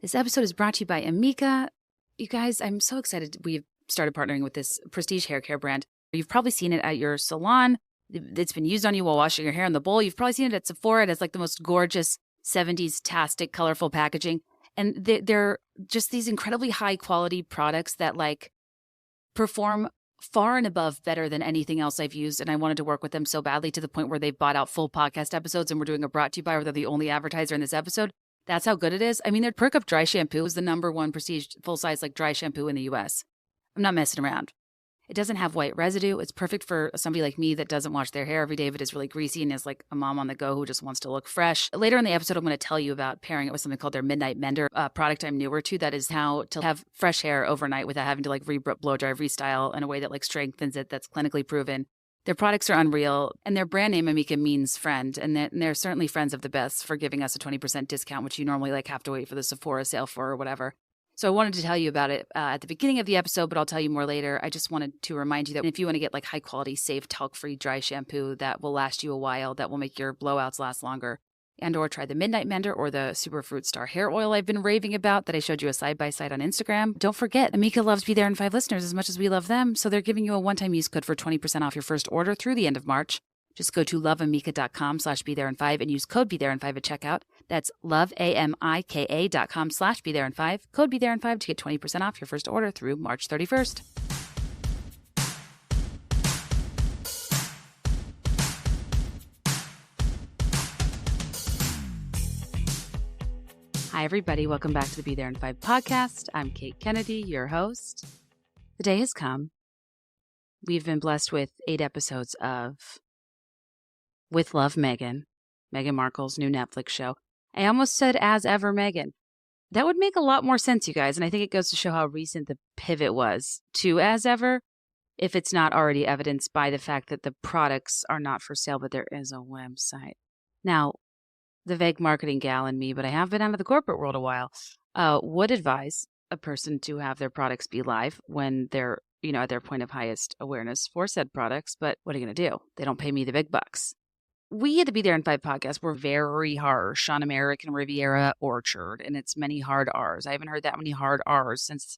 This episode is brought to you by Amika. You guys, I'm so excited we've started partnering with this prestige hair care brand. You've probably seen it at your salon. It's been used on you while washing your hair in the bowl. You've probably seen it at Sephora. It has like the most gorgeous 70s-tastic, colorful packaging. And they're just these incredibly high-quality products that like perform far and above better than anything else I've used. And I wanted to work with them so badly to the point where they've bought out full podcast episodes and we're doing a brought to you by where they're the only advertiser in this episode. That's how good it is. I mean, their Perk Up Dry Shampoo is the #1 prestige full-size like dry shampoo in the U.S. I'm not messing around. It doesn't have white residue. It's perfect for somebody like me that doesn't wash their hair every day, but is really greasy and is like a mom on the go who just wants to look fresh. Later in the episode, I'm going to tell you about pairing it with something called their Midnight Mender, a product I'm newer to that is how to have fresh hair overnight without having to like blow dry, restyle in a way that like strengthens it, that's clinically proven. Their products are unreal, and their brand name, Amika, means friend, and they're certainly friends of the best for giving us a 20% discount, which you normally like have to wait for the Sephora sale for or whatever. So I wanted to tell you about it at the beginning of the episode, but I'll tell you more later. I just wanted to remind you that if you want to get like high quality, safe, talc-free dry shampoo that will last you a while, that will make your blowouts last longer, and or try the Midnight Mender or the Super Fruit Star hair oil I've been raving about that I showed you a side-by-side on Instagram. Don't forget, Amika loves Be There in 5 listeners as much as we love them, so they're giving you a one-time use code for 20% off your first order through the end of March. Just go to loveamika.com/BeThereIn5 and use code BeThereIn5 at checkout. That's loveamika.com/BeThereIn5, code BeThereIn5 to get 20% off your first order through March 31st. Hi, everybody. Welcome back to the Be There in 5 podcast. I'm Kate Kennedy, your host. The day has come. We've been blessed with 8 episodes of With Love, Meghan Markle's new Netflix show. I almost said As Ever, Meghan. That would make a lot more sense, you guys, and I think it goes to show how recent the pivot was to As Ever, if it's not already evidenced by the fact that the products are not for sale, but there is a website. Now, the vague marketing gal in me, but I have been out of the corporate world a while, would advise a person to have their products be live when they're, at their point of highest awareness for said products. But what are you going to do? They don't pay me the big bucks. We at the Be There in 5 podcast, we're very harsh on American Riviera Orchard and its many hard R's. I haven't heard that many hard R's since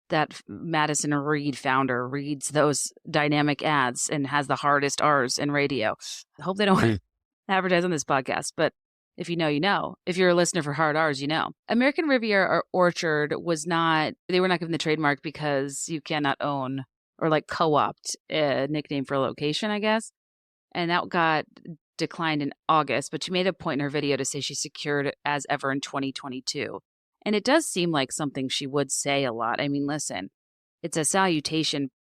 that Madison Reed founder reads those dynamic ads and has the hardest R's in radio. I hope they don't advertise on this podcast, but if you know, you know. If you're a listener for hard R's, you know. American Riviera Orchard they were not given the trademark because you cannot own or like co-opt a nickname for a location, I guess. And that got declined in August, but she made a point in her video to say she secured As Ever in 2022. And it does seem like something she would say a lot. I mean, listen, it's a salutation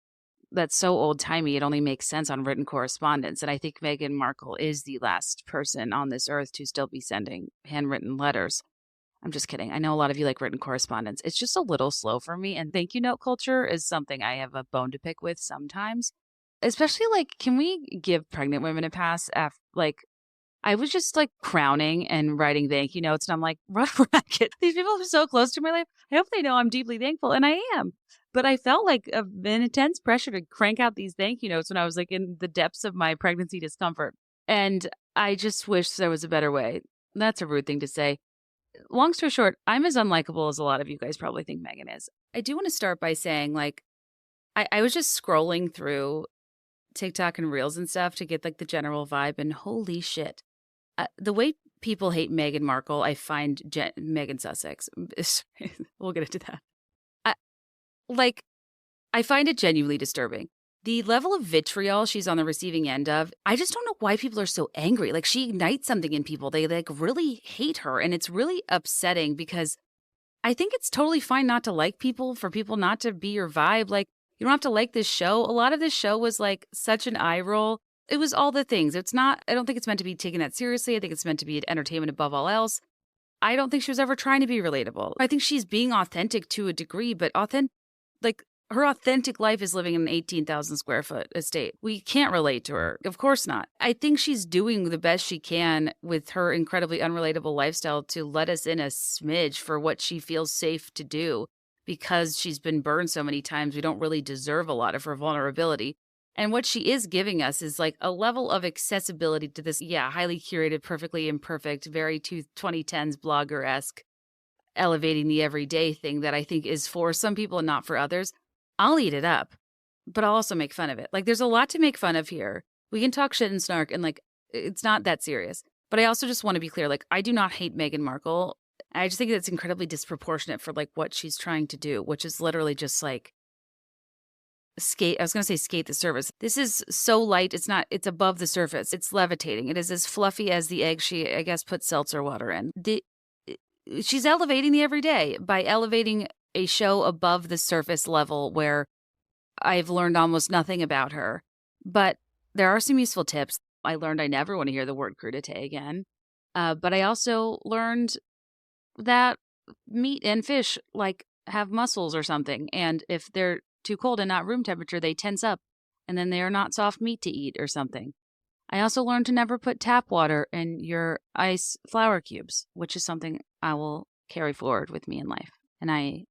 that's so old-timey, it only makes sense on written correspondence. And I think Meghan Markle is the last person on this earth to still be sending handwritten letters. I'm just kidding. I know a lot of you like written correspondence. It's just a little slow for me. And thank you note culture is something I have a bone to pick with sometimes. Especially like, can we give pregnant women a pass? I was just like crowning and writing thank you notes. And I'm like, run a racket. These people are so close to my life. I hope they know I'm deeply thankful. And I am. But I felt like an intense pressure to crank out these thank you notes when I was like in the depths of my pregnancy discomfort. And I just wish there was a better way. That's a rude thing to say. Long story short, I'm as unlikable as a lot of you guys probably think Meghan is. I do want to start by saying, like, I was just scrolling through TikTok and Reels and stuff to get like the general vibe, and holy shit. The way people hate Meghan Markle, I find Meghan Sussex. We'll get into that. I find it genuinely disturbing. The level of vitriol she's on the receiving end of, I just don't know why people are so angry. Like, she ignites something in people. They like really hate her, and it's really upsetting because I think it's totally fine not to like people, for people not to be your vibe. Like, you don't have to like this show. A lot of this show was like such an eye roll. It was all the things. I don't think it's meant to be taken that seriously. I think it's meant to be entertainment above all else. I don't think she was ever trying to be relatable. I think she's being authentic to a degree, but her authentic life is living in an 18,000 square foot estate. We can't relate to her. Of course not. I think she's doing the best she can with her incredibly unrelatable lifestyle to let us in a smidge for what she feels safe to do, because she's been burned so many times. We don't really deserve a lot of her vulnerability. And what she is giving us is like a level of accessibility to this, highly curated, perfectly imperfect, very 2010s blogger-esque elevating the everyday thing that I think is for some people and not for others, I'll eat it up, but I'll also make fun of it. Like, there's a lot to make fun of here. We can talk shit and snark and, like, it's not that serious. But I also just want to be clear, like, I do not hate Meghan Markle. I just think it's incredibly disproportionate for, like, what she's trying to do, which is literally just, like, skate. I was going to say skate the surface. This is so light. It's above the surface. It's levitating. It is as fluffy as the egg she, I guess, put seltzer water in. She's elevating the everyday by elevating a show above the surface level where I've learned almost nothing about her. But there are some useful tips. I learned I never want to hear the word crudité again. But I also learned that meat and fish, like, have muscles or something. And if they're too cold and not room temperature, they tense up. And then they are not soft meat to eat or something. I also learned to never put tap water in your ice flour cubes, which is something I will carry forward with me in life. And I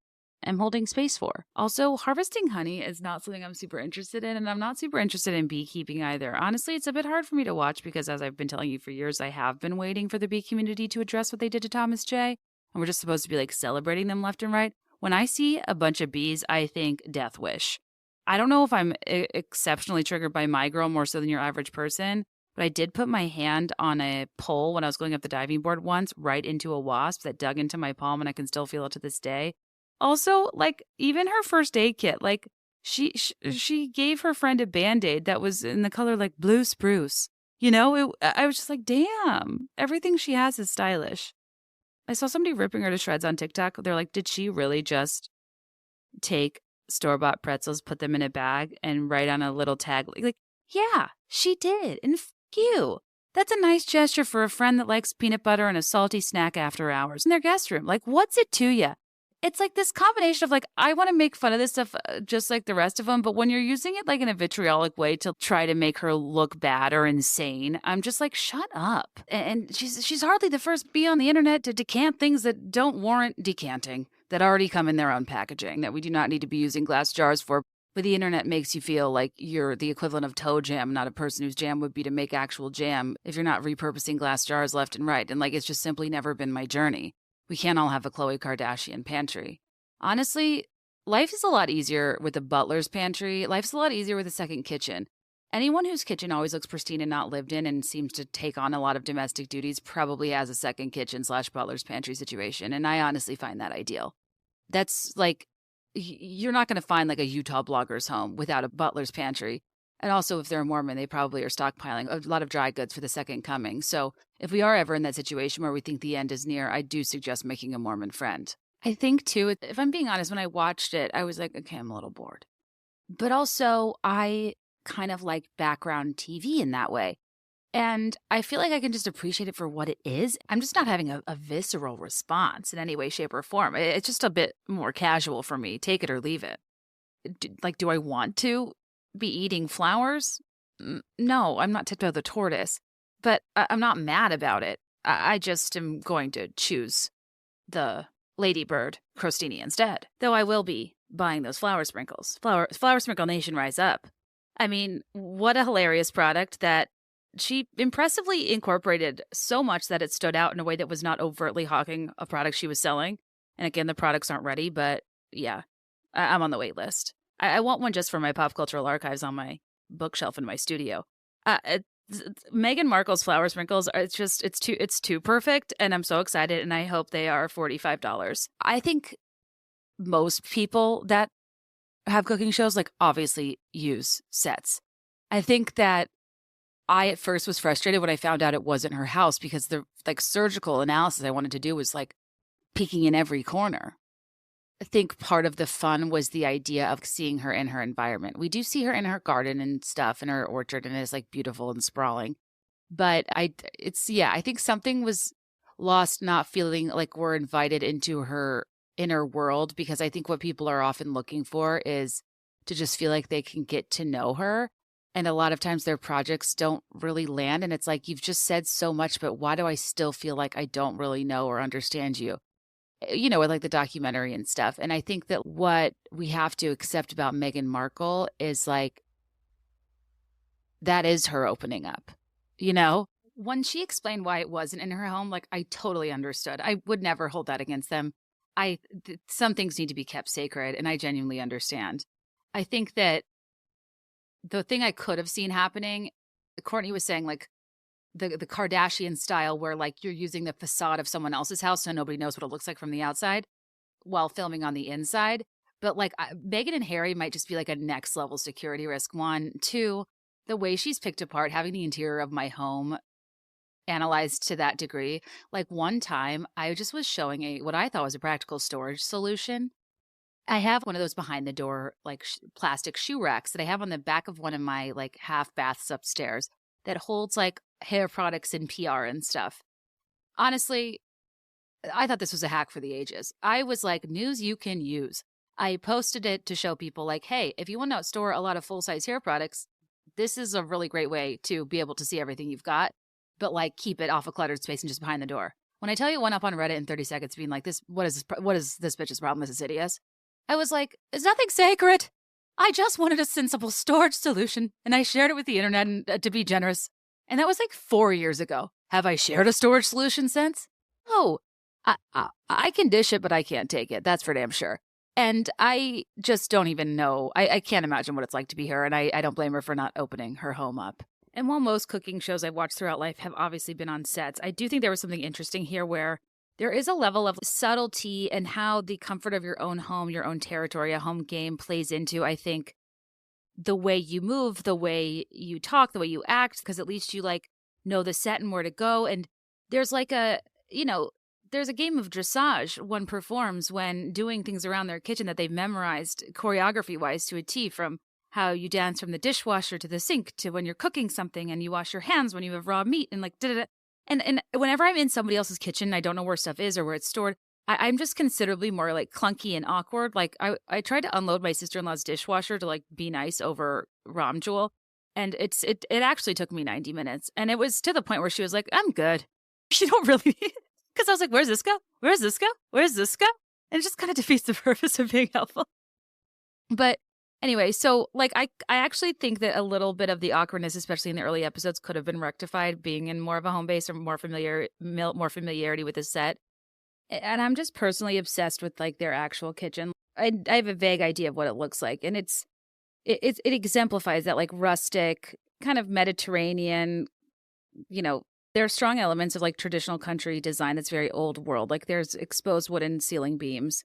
am holding space for. Also, harvesting honey is not something I'm super interested in, and I'm not super interested in beekeeping either. Honestly, it's a bit hard for me to watch because, as I've been telling you for years, I have been waiting for the bee community to address what they did to Thomas J. And we're just supposed to be, like, celebrating them left and right. When I see a bunch of bees, I think death wish. I don't know if I'm exceptionally triggered by my girl more so than your average person, but I did put my hand on a pole when I was going up the diving board once, right into a wasp that dug into my palm, and I can still feel it to this day. Also, like, even her first aid kit, like, she gave her friend a Band-Aid that was in the color, like, blue spruce. You know, I was just like, damn, everything she has is stylish. I saw somebody ripping her to shreds on TikTok. They're like, did she really just take store-bought pretzels, put them in a bag, and write on a little tag? Like, yeah, she did. And you. That's a nice gesture for a friend that likes peanut butter and a salty snack after hours in their guest room. Like, what's it to you? It's like this combination of, like, I want to make fun of this stuff just like the rest of them, but when you're using it, like, in a vitriolic way to try to make her look bad or insane, I'm just like, shut up. And she's hardly the first bee on the internet to decant things that don't warrant decanting, that already come in their own packaging, that we do not need to be using glass jars for. But the internet makes you feel like you're the equivalent of toe jam, not a person whose jam would be to make actual jam if you're not repurposing glass jars left and right. And, like, it's just simply never been my journey. We can't all have a Khloe Kardashian pantry. Honestly, life is a lot easier with a butler's pantry. Life's a lot easier with a second kitchen. Anyone whose kitchen always looks pristine and not lived in and seems to take on a lot of domestic duties probably has a second kitchen / butler's pantry situation. And I honestly find that ideal. That's like, you're not going to find, like, a Utah blogger's home without a butler's pantry. And also, if they're a Mormon, they probably are stockpiling a lot of dry goods for the second coming. So if we are ever in that situation where we think the end is near, I do suggest making a Mormon friend. I think, too, if I'm being honest, when I watched it, I was like, okay, I'm a little bored. But also, I kind of like background TV in that way. And I feel like I can just appreciate it for what it is. I'm just not having a visceral response in any way, shape, or form. It's just a bit more casual for me. Take it or leave it. Do I want to be eating flowers? No, I'm not tipped out the tortoise. But I'm not mad about it. I just am going to choose the ladybird crostini instead. Though I will be buying those flower sprinkles. Flower Sprinkle Nation, rise up. I mean, what a hilarious product that she impressively incorporated so much that it stood out in a way that was not overtly hawking a product she was selling. And again, the products aren't ready, but yeah, I'm on the wait list. I want one just for my pop cultural archives on my bookshelf in my studio. Meghan Markle's flower sprinkles are it's too perfect, and I'm so excited, and I hope they are $45. I think most people that have cooking shows, like, obviously use sets. I think that I at first was frustrated when I found out it wasn't her house because the, like, surgical analysis I wanted to do was, like, peeking in every corner. I think part of the fun was the idea of seeing her in her environment. We do see her in her garden and stuff, in her orchard, and it's, like, beautiful and sprawling. But I think something was lost not feeling like we're invited into her inner world, because I think what people are often looking for is to just feel like they can get to know her. And a lot of times their projects don't really land. And it's like, you've just said so much, but why do I still feel like I don't really know or understand you? You know, with, like, the documentary and stuff. And I think that what we have to accept about Meghan Markle is, like, that is her opening up, you know? When she explained why it wasn't in her home, like, I totally understood. I would never hold that against them. some things need to be kept sacred, and I genuinely understand. I think that the thing I could have seen happening, Courtney was saying, like, the Kardashian style where, like, you're using the facade of someone else's house so nobody knows what it looks like from the outside while filming on the inside. But, like, Meghan and Harry might just be, like, a next level security risk. One. Two, the way she's picked apart having the interior of my home analyzed to that degree. Like, one time, I just was showing what I thought was a practical storage solution. I have one of those behind the door, like, plastic shoe racks that I have on the back of one of my, like, half baths upstairs that holds, like, hair products and PR and stuff. Honestly, I thought this was a hack for the ages. I was like, news you can use. I posted it to show people, like, hey, if you want to store a lot of full-size hair products, this is a really great way to be able to see everything you've got, but, like, keep it off a cluttered space and just behind the door. When I tell you it went up on Reddit in 30 seconds being like, what is this bitch's problem? This is hideous. I was like, it's nothing sacred. I just wanted a sensible storage solution, and I shared it with the internet and, to be generous. And that was like 4 years ago. Have I shared a storage solution since? No. I can dish it, but I can't take it. That's for damn sure. And I just don't even know. I can't imagine what it's like to be her, and I don't blame her for not opening her home up. And while most cooking shows I've watched throughout life have obviously been on sets, I do think there was something interesting here where there is a level of subtlety and how the comfort of your own home, your own territory, a home game plays into, I think, the way you move, the way you talk, the way you act, because at least you, like, know the set and where to go. And there's like there's a game of dressage one performs when doing things around their kitchen that they've memorized choreography-wise to a T, from how you dance from the dishwasher to the sink to when you're cooking something and you wash your hands when you have raw meat and, like, da-da-da. And whenever I'm in somebody else's kitchen, I don't know where stuff is or where it's stored, I'm just considerably more, like, clunky and awkward. Like, I tried to unload my sister-in-law's dishwasher to, like, be nice over Ram Jewel, and it actually took me 90 minutes. And it was to the point where she was like, I'm good. You don't really, because I was like, where's this go? Where's this go? Where's this go? And it just kind of defeats the purpose of being helpful. But anyway, so, like, I actually think that a little bit of the awkwardness, especially in the early episodes, could have been rectified being in more of a home base or more familiarity with the set. And I'm just personally obsessed with, like, their actual kitchen. I have a vague idea of what it looks like, and it exemplifies that, like, rustic, kind of Mediterranean, there are strong elements of, like, traditional country design that's very old world. Like, there's exposed wooden ceiling beams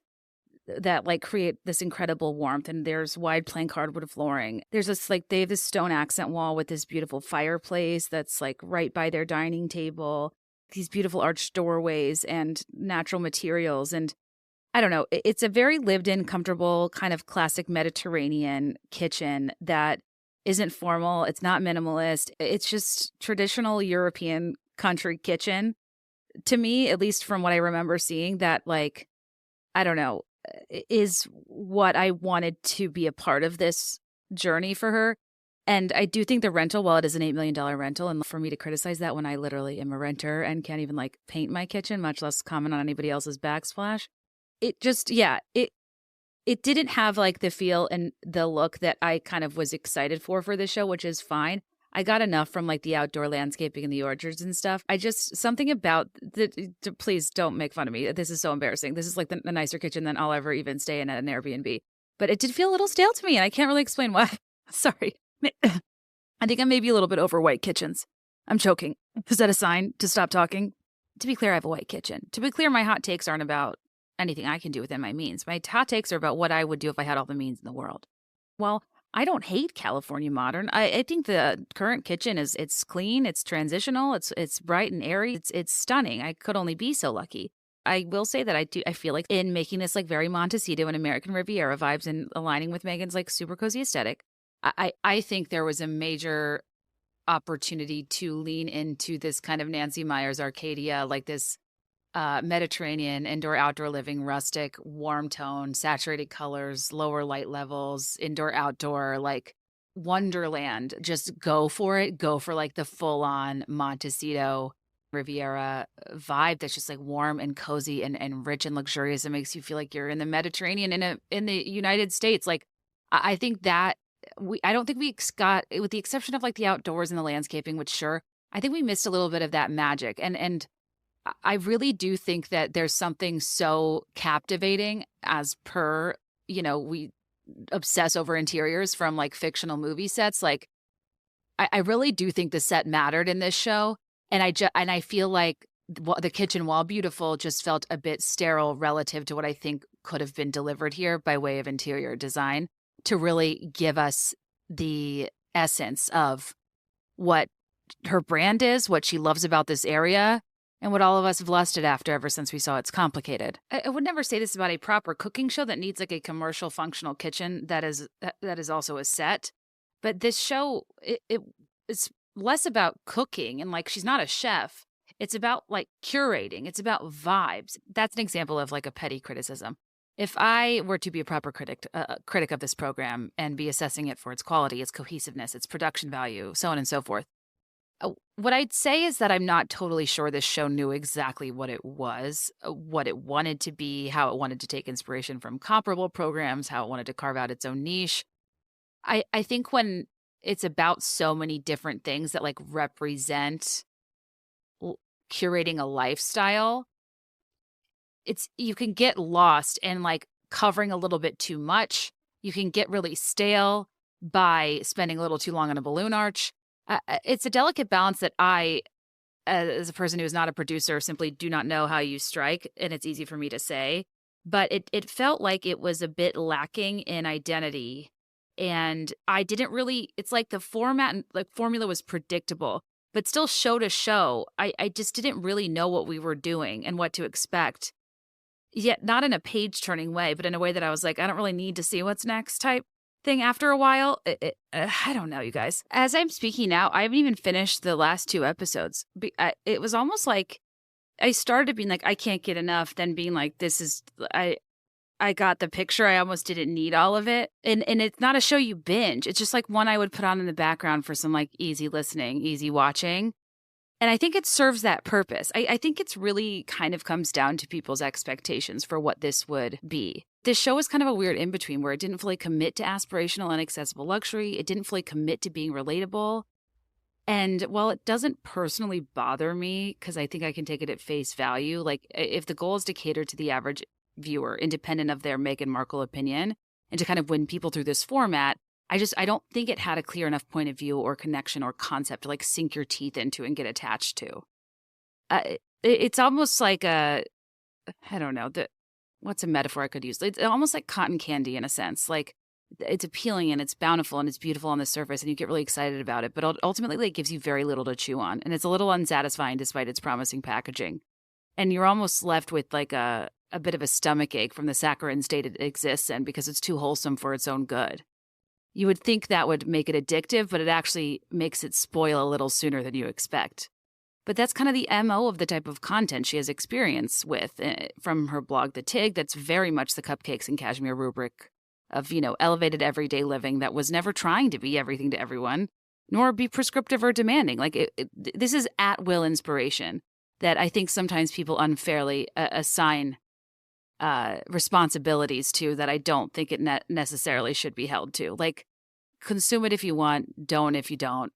that, like, create this incredible warmth, and there's wide plank hardwood flooring. There's this, like, they have this stone accent wall with this beautiful fireplace that's, like, right by their dining table, these beautiful arched doorways and natural materials. And I don't know, it's a very lived in, comfortable, kind of classic Mediterranean kitchen that isn't formal. It's not minimalist. It's just traditional European country kitchen. To me, at least from what I remember seeing, that, like, I don't know, is what I wanted to be a part of this journey for her. And I do think the rental, while it is an $8 million rental, and for me to criticize that when I literally am a renter and can't even, like, paint my kitchen, much less comment on anybody else's backsplash, it just, it didn't have, like, the feel and the look that I kind of was excited for this show, which is fine. I got enough from, like, the outdoor landscaping and the orchards and stuff. Something about please don't make fun of me. This is so embarrassing. This is, like, the nicer kitchen than I'll ever even stay in at an Airbnb. But it did feel a little stale to me, and I can't really explain why. Sorry. I think I'm maybe a little bit over white kitchens. I'm choking. Is that a sign to stop talking? To be clear, I have a white kitchen. To be clear, my hot takes aren't about anything I can do within my means. My hot takes are about what I would do if I had all the means in the world. Well, I don't hate California modern. I think the current kitchen it's clean, it's transitional, it's bright and airy, it's stunning. I could only be so lucky. I will say that I feel like in making this, like, very Montecito and American Riviera vibes and aligning with Meghan's, like, super cozy aesthetic, I think there was a major opportunity to lean into this kind of Nancy Meyers Arcadia, like this Mediterranean indoor-outdoor living, rustic, warm tone, saturated colors, lower light levels, indoor-outdoor, like, wonderland. Just go for it. Go for, like, the full-on Montecito Riviera vibe that's just, like, warm and cozy and rich and luxurious. It makes you feel like you're in the Mediterranean in the United States. Like, I think that I don't think we got, with the exception of, like, the outdoors and the landscaping, which, sure, I think we missed a little bit of that magic. And I really do think that there's something so captivating as per, we obsess over interiors from like fictional movie sets. Like, I really do think the set mattered in this show. And I feel like the kitchen, while beautiful, just felt a bit sterile relative to what I think could have been delivered here by way of interior design to really give us the essence of what her brand is, what she loves about this area, and what all of us have lusted after ever since we saw It's Complicated. I would never say this about a proper cooking show that needs like a commercial functional kitchen that is also a set. But this show, it's less about cooking, and like she's not a chef. It's about like curating. It's about vibes. That's an example of like a petty criticism. If I were to be a proper critic of this program and be assessing it for its quality, its cohesiveness, its production value, so on and so forth, what I'd say is that I'm not totally sure this show knew exactly what it was, what it wanted to be, how it wanted to take inspiration from comparable programs, how it wanted to carve out its own niche. I think when it's about so many different things that like represent curating a lifestyle, you can get lost in like covering a little bit too much. You can get really stale by spending a little too long on a balloon arch. It's a delicate balance that I, as a person who is not a producer, simply do not know how you strike, and it's easy for me to say. But it felt like it was a bit lacking in identity, and I didn't really. It's like the format and like formula was predictable, but still show to show, I just didn't really know what we were doing and what to expect. Yet not in a page-turning way, but in a way that I was like, I don't really need to see what's next type thing after a while. I don't know, you guys. As I'm speaking now, I haven't even finished the last 2 episodes. It was almost like I started being like, I can't get enough, then being like, I got the picture. I almost didn't need all of it. And it's not a show you binge. It's just like one I would put on in the background for some like easy listening, easy watching. And I think it serves that purpose. I think it's really kind of comes down to people's expectations for what this would be. This show is kind of a weird in-between where it didn't fully commit to aspirational and accessible luxury. It didn't fully commit to being relatable. And while it doesn't personally bother me, because I think I can take it at face value, like if the goal is to cater to the average viewer, independent of their Meghan Markle opinion, and to kind of win people through this format, I don't think it had a clear enough point of view or connection or concept to like sink your teeth into and get attached to. It's almost like I don't know, what's a metaphor I could use? It's almost like cotton candy in a sense. Like it's appealing and it's bountiful and it's beautiful on the surface and you get really excited about it, but ultimately it gives you very little to chew on. And it's a little unsatisfying despite its promising packaging. And you're almost left with like a bit of a stomach ache from the saccharine state it exists in because it's too wholesome for its own good. You would think that would make it addictive, but it actually makes it spoil a little sooner than you expect. But that's kind of the MO of the type of content she has experience with from her blog, The TIG. That's very much the cupcakes and cashmere rubric of, elevated everyday living that was never trying to be everything to everyone, nor be prescriptive or demanding. Like this is at-will inspiration that I think sometimes people unfairly assign responsibilities to that I don't think it necessarily should be held to. Like, consume it if you want, don't if you don't.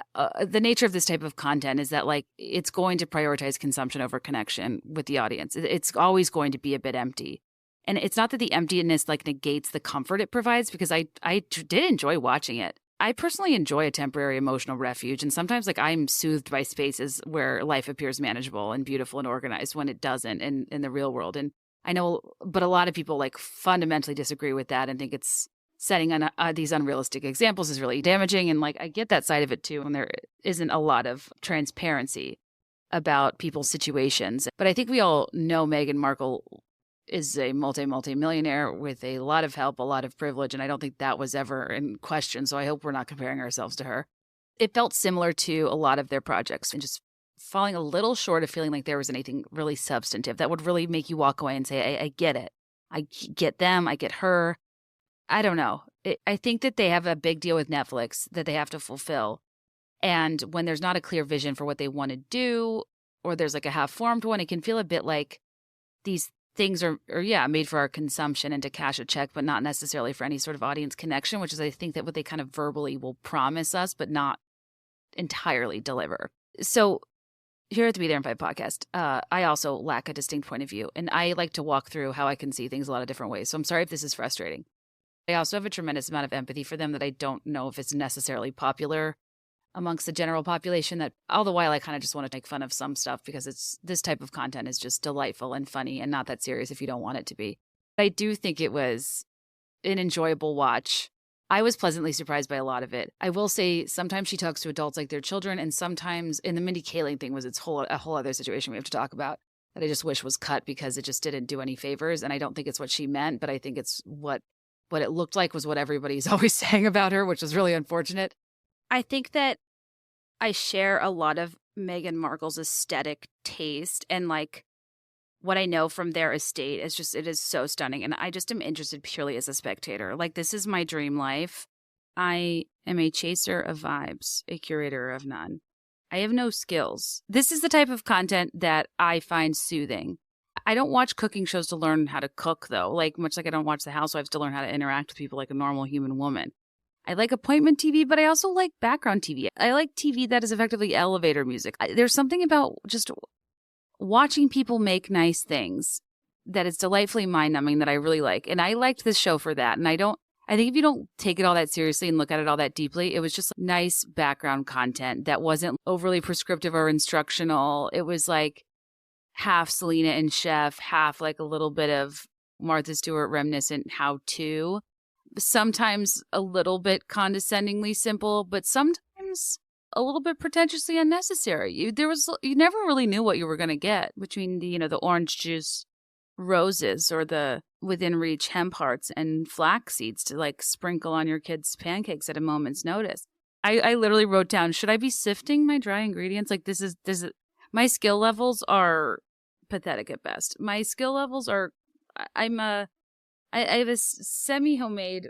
The nature of this type of content is that, like, it's going to prioritize consumption over connection with the audience. It's always going to be a bit empty. And it's not that the emptiness, like, negates the comfort it provides, because I did enjoy watching it. I personally enjoy a temporary emotional refuge, and sometimes, like, I'm soothed by spaces where life appears manageable and beautiful and organized when it doesn't in the real world. And I know, but a lot of people, like, fundamentally disagree with that and think it's setting on these unrealistic examples is really damaging. And like, I get that side of it too. And there isn't a lot of transparency about people's situations. But I think we all know Meghan Markle is a multi-millionaire with a lot of help, a lot of privilege. And I don't think that was ever in question. So I hope we're not comparing ourselves to her. It felt similar to a lot of their projects and just falling a little short of feeling like there was anything really substantive that would really make you walk away and say, I get it. I get them. I get her. I don't know. I think that they have a big deal with Netflix that they have to fulfill. And when there's not a clear vision for what they want to do, or there's like a half-formed one, it can feel a bit like these things are made for our consumption and to cash a check, but not necessarily for any sort of audience connection, which is, I think, that what they kind of verbally will promise us, but not entirely deliver. So here at the Be There in 5 podcast, I also lack a distinct point of view, and I like to walk through how I can see things a lot of different ways. So I'm sorry if this is frustrating. I also have a tremendous amount of empathy for them that I don't know if it's necessarily popular amongst the general population, that all the while I kind of just want to make fun of some stuff because this type of content is just delightful and funny and not that serious if you don't want it to be. I do think it was an enjoyable watch. I was pleasantly surprised by a lot of it. I will say sometimes she talks to adults like they're children, and sometimes, and the Mindy Kaling thing was a whole other situation we have to talk about that I just wish was cut because it just didn't do any favors, and I don't think it's what she meant, but I think it's what it looked like was what everybody's always saying about her, which was really unfortunate. I think that I share a lot of Meghan Markle's aesthetic taste, and like what I know from their estate is just, it is so stunning. And I just am interested purely as a spectator. Like, this is my dream life. I am a chaser of vibes, a curator of none. I have no skills. This is the type of content that I find soothing. I don't watch cooking shows to learn how to cook, though. Like, much like I don't watch The Housewives to learn how to interact with people like a normal human woman. I like appointment TV, but I also like background TV. I like TV that is effectively elevator music. There's something about just watching people make nice things that is delightfully mind-numbing that I really like. And I liked this show for that. And I think if you don't take it all that seriously and look at it all that deeply, it was just nice background content that wasn't overly prescriptive or instructional. It was like half Selena and Chef, half like a little bit of Martha Stewart reminiscent how-to. Sometimes a little bit condescendingly simple, but sometimes a little bit pretentiously unnecessary. You never really knew what you were going to get between the orange juice roses or the within reach hemp hearts and flax seeds to like sprinkle on your kids' pancakes at a moment's notice. I literally wrote down, should I be sifting my dry ingredients? Like, this is my skill levels are pathetic at best. My skill levels are, I have a semi-homemade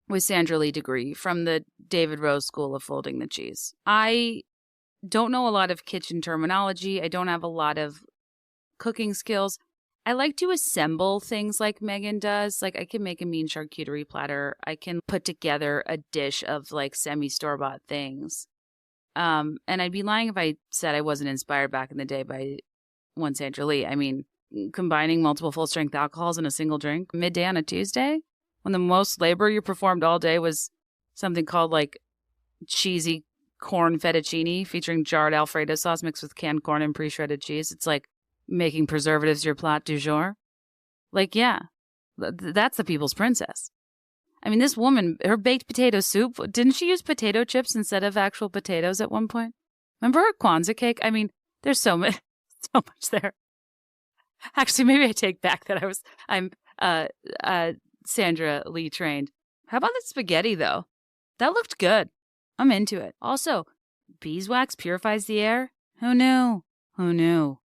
with Sandra Lee degree from the David Rose School of Folding the Cheese. I don't know a lot of kitchen terminology. I don't have a lot of cooking skills. I like to assemble things like Meghan does. Like, I can make a mean charcuterie platter. I can put together a dish of like semi-store-bought things. And I'd be lying if I said I wasn't inspired back in the day by one Sandra Lee. I mean, combining multiple full-strength alcohols in a single drink midday on a Tuesday, when the most labor you performed all day was something called like cheesy corn fettuccine featuring jarred Alfredo sauce mixed with canned corn and pre-shredded cheese. It's like making preservatives your plat du jour. Like, yeah, that's the people's princess. I mean, this woman, her baked potato soup, didn't she use potato chips instead of actual potatoes at one point? Remember her Kwanzaa cake? I mean, there's so much there. Actually, maybe I take back that I'm Sandra Lee trained. How about the spaghetti, though? That looked good. I'm into it. Also, beeswax purifies the air? Who knew? Who knew?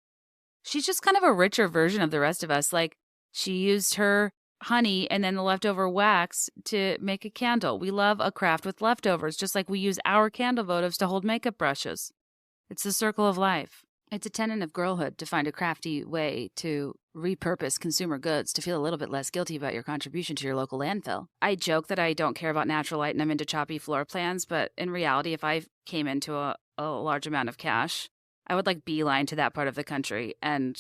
She's just kind of a richer version of the rest of us. Like, she used her honey and then the leftover wax to make a candle. We love a craft with leftovers, just like we use our candle votives to hold makeup brushes. It's the circle of life. It's a tenet of girlhood to find a crafty way to repurpose consumer goods to feel a little bit less guilty about your contribution to your local landfill. I joke that I don't care about natural light and I'm into choppy floor plans, but in reality, if I came into a large amount of cash, I would like beeline to that part of the country and,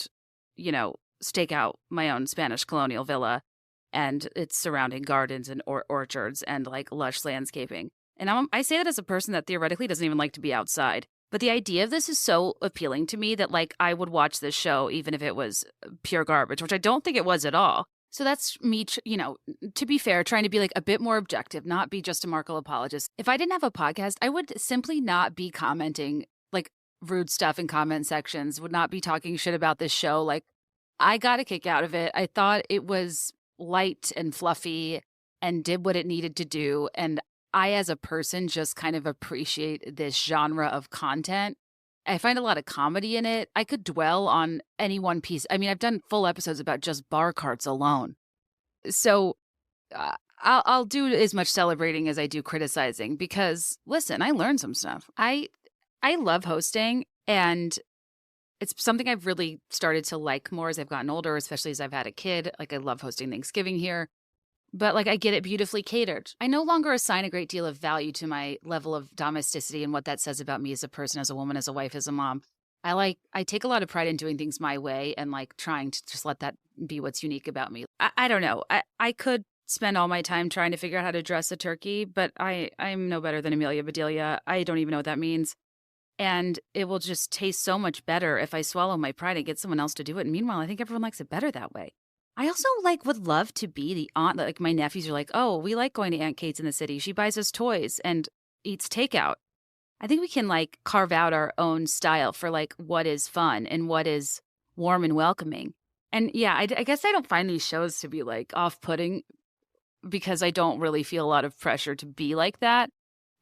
stake out my own Spanish colonial villa and its surrounding gardens and orchards and like lush landscaping. And I say that as a person that theoretically doesn't even like to be outside. But the idea of this is so appealing to me that, like, I would watch this show even if it was pure garbage, which I don't think it was at all. So that's me, to be fair, trying to be, like, a bit more objective, not be just a Markle apologist. If I didn't have a podcast, I would simply not be commenting, like, rude stuff in comment sections, would not be talking shit about this show. Like, I got a kick out of it. I thought it was light and fluffy and did what it needed to do, and I, as a person, just kind of appreciate this genre of content. I find a lot of comedy in it. I could dwell on any one piece. I mean, I've done full episodes about just bar carts alone. So I'll do as much celebrating as I do criticizing because, listen, I learned some stuff. I love hosting, and it's something I've really started to like more as I've gotten older, especially as I've had a kid. Like, I love hosting Thanksgiving here. But, like, I get it beautifully catered. I no longer assign a great deal of value to my level of domesticity and what that says about me as a person, as a woman, as a wife, as a mom. I take a lot of pride in doing things my way and like trying to just let that be what's unique about me. I don't know. I could spend all my time trying to figure out how to dress a turkey, but I'm no better than Amelia Bedelia. I don't even know what that means. And it will just taste so much better if I swallow my pride and get someone else to do it. And meanwhile, I think everyone likes it better that way. I also like would love to be the aunt. Like my nephews are like, oh, we like going to Aunt Kate's in the city. She buys us toys and eats takeout. I think we can like carve out our own style for like what is fun and what is warm and welcoming. And yeah, I guess I don't find these shows to be like off-putting because I don't really feel a lot of pressure to be like that.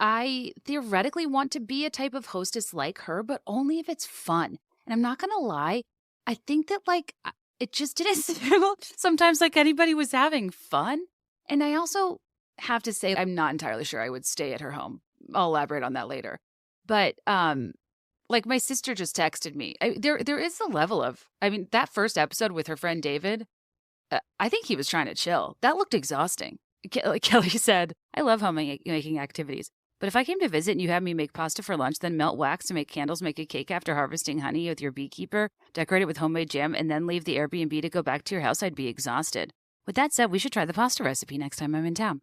I theoretically want to be a type of hostess like her, but only if it's fun. And I'm not going to lie, I think that like it just didn't feel sometimes like anybody was having fun. And I also have to say, I'm not entirely sure I would stay at her home. I'll elaborate on that later. But like my sister just texted me. There is a level of, I mean, that first episode with her friend David, I think he was trying to chill. That looked exhausting. Like Kelly said, I love homemaking activities. But if I came to visit and you had me make pasta for lunch, then melt wax to make candles, make a cake after harvesting honey with your beekeeper, decorate it with homemade jam, and then leave the Airbnb to go back to your house, I'd be exhausted. With that said, we should try the pasta recipe next time I'm in town.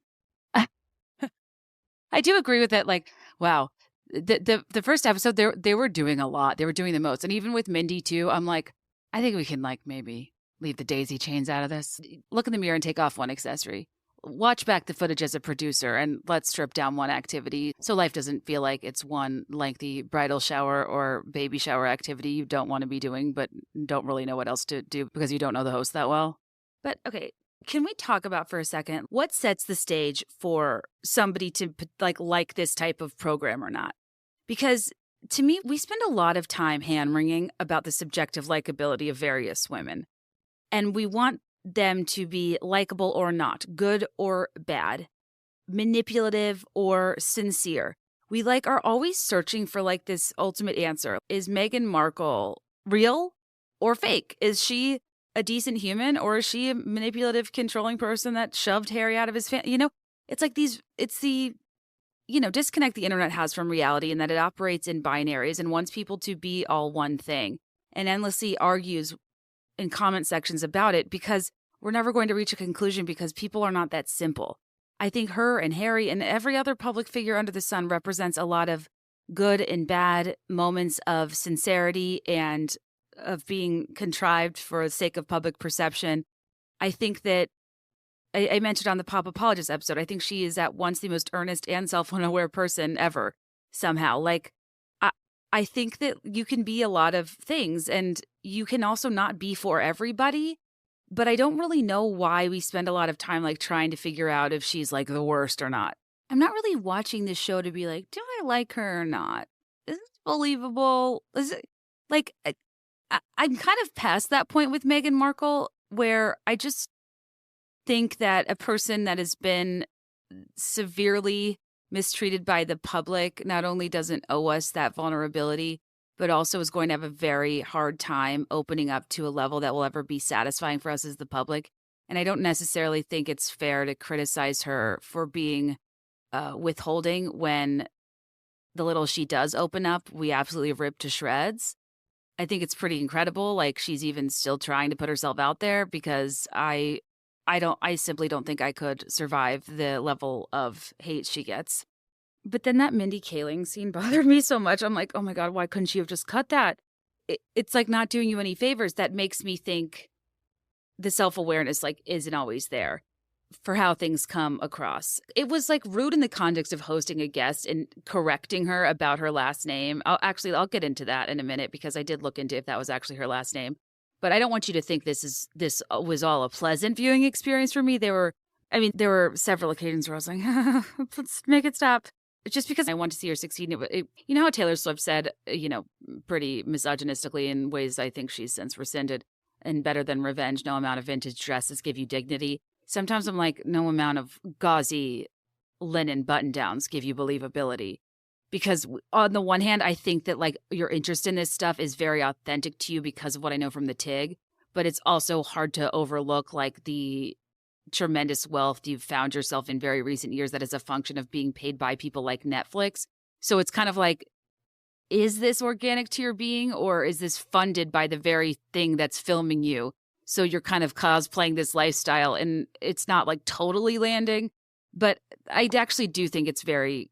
I do agree with that. Like, wow, the first episode, they were doing a lot. They were doing the most. And even with Mindy, too, I'm like, I think we can, like, maybe leave the daisy chains out of this. Look in the mirror and take off one accessory. Watch back the footage as a producer and let's strip down one activity so life doesn't feel like it's one lengthy bridal shower or baby shower activity you don't want to be doing but don't really know what else to do because you don't know the host that well. But okay, can we talk about for a second what sets the stage for somebody to like this type of program or not? Because to me, we spend a lot of time hand-wringing about the subjective likability of various women. And we want them to be likable or not, good or bad, manipulative or sincere. We are always searching for like this ultimate answer. Is Meghan Markle real or fake? Is she a decent human or is she a manipulative, controlling person that shoved Harry out of his family? It's like it's the disconnect the internet has from reality and that it operates in binaries and wants people to be all one thing and endlessly argues in comment sections about it because we're never going to reach a conclusion because people are not that simple. I think her and Harry and every other public figure under the sun represents a lot of good and bad moments of sincerity and of being contrived for the sake of public perception. I think that I mentioned on the Pop Apologist episode, I think she is at once the most earnest and self-unaware person ever, somehow. Like, I think that you can be a lot of things and you can also not be for everybody, but I don't really know why we spend a lot of time like trying to figure out if she's like the worst or not. I'm not really watching this show to be like, do I like her or not? Is this believable? Is it like, I'm kind of past that point with Meghan Markle where I just think that a person that has been severely mistreated by the public not only doesn't owe us that vulnerability, but also is going to have a very hard time opening up to a level that will ever be satisfying for us as the public. And I don't necessarily think it's fair to criticize her for being withholding when the little she does open up, we absolutely rip to shreds. I think it's pretty incredible. Like she's even still trying to put herself out there because I simply don't think I could survive the level of hate she gets. But then that Mindy Kaling scene bothered me so much. I'm like, oh my God, why couldn't she have just cut that? It's like not doing you any favors. That makes me think the self-awareness like isn't always there for how things come across. It was like rude in the context of hosting a guest and correcting her about her last name. I'll get into that in a minute because I did look into if that was actually her last name. But I don't want you to think this was all a pleasant viewing experience for me. There were several occasions where I was like, let's make it stop. Just because I want to see her succeed. You know how Taylor Swift said, pretty misogynistically in ways I think she's since rescinded, and better than revenge, no amount of vintage dresses give you dignity. Sometimes I'm like, no amount of gauzy linen button-downs give you believability. Because on the one hand, I think that like your interest in this stuff is very authentic to you because of what I know from the TIG, but it's also hard to overlook like the tremendous wealth you've found yourself in very recent years that is a function of being paid by people like Netflix. So it's kind of like is this organic to your being, or is this funded by the very thing that's filming you? So you're kind of cosplaying this lifestyle, and it's not like totally landing. But I actually do think it's very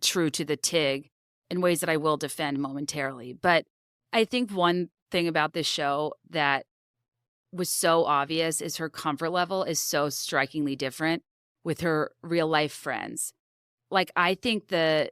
true to the TIG in ways that I will defend momentarily. But I think one thing about this show that was so obvious is her comfort level is so strikingly different with her real life friends. Like, I think the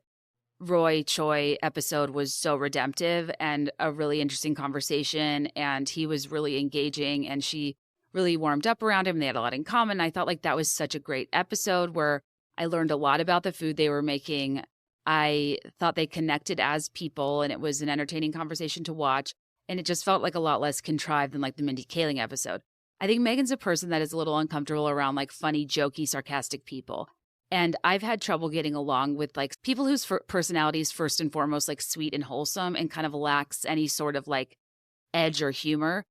Roy Choi episode was so redemptive and a really interesting conversation, and he was really engaging, and she really warmed up around him. They had a lot in common. I thought like that was such a great episode where I learned a lot about the food they were making. I thought they connected as people, and it was an entertaining conversation to watch, and it just felt like a lot less contrived than like the Mindy Kaling episode. I think Megan's a person that is a little uncomfortable around like funny, jokey, sarcastic people. And I've had trouble getting along with like people whose personality is first and foremost like sweet and wholesome and kind of lacks any sort of like edge or humor.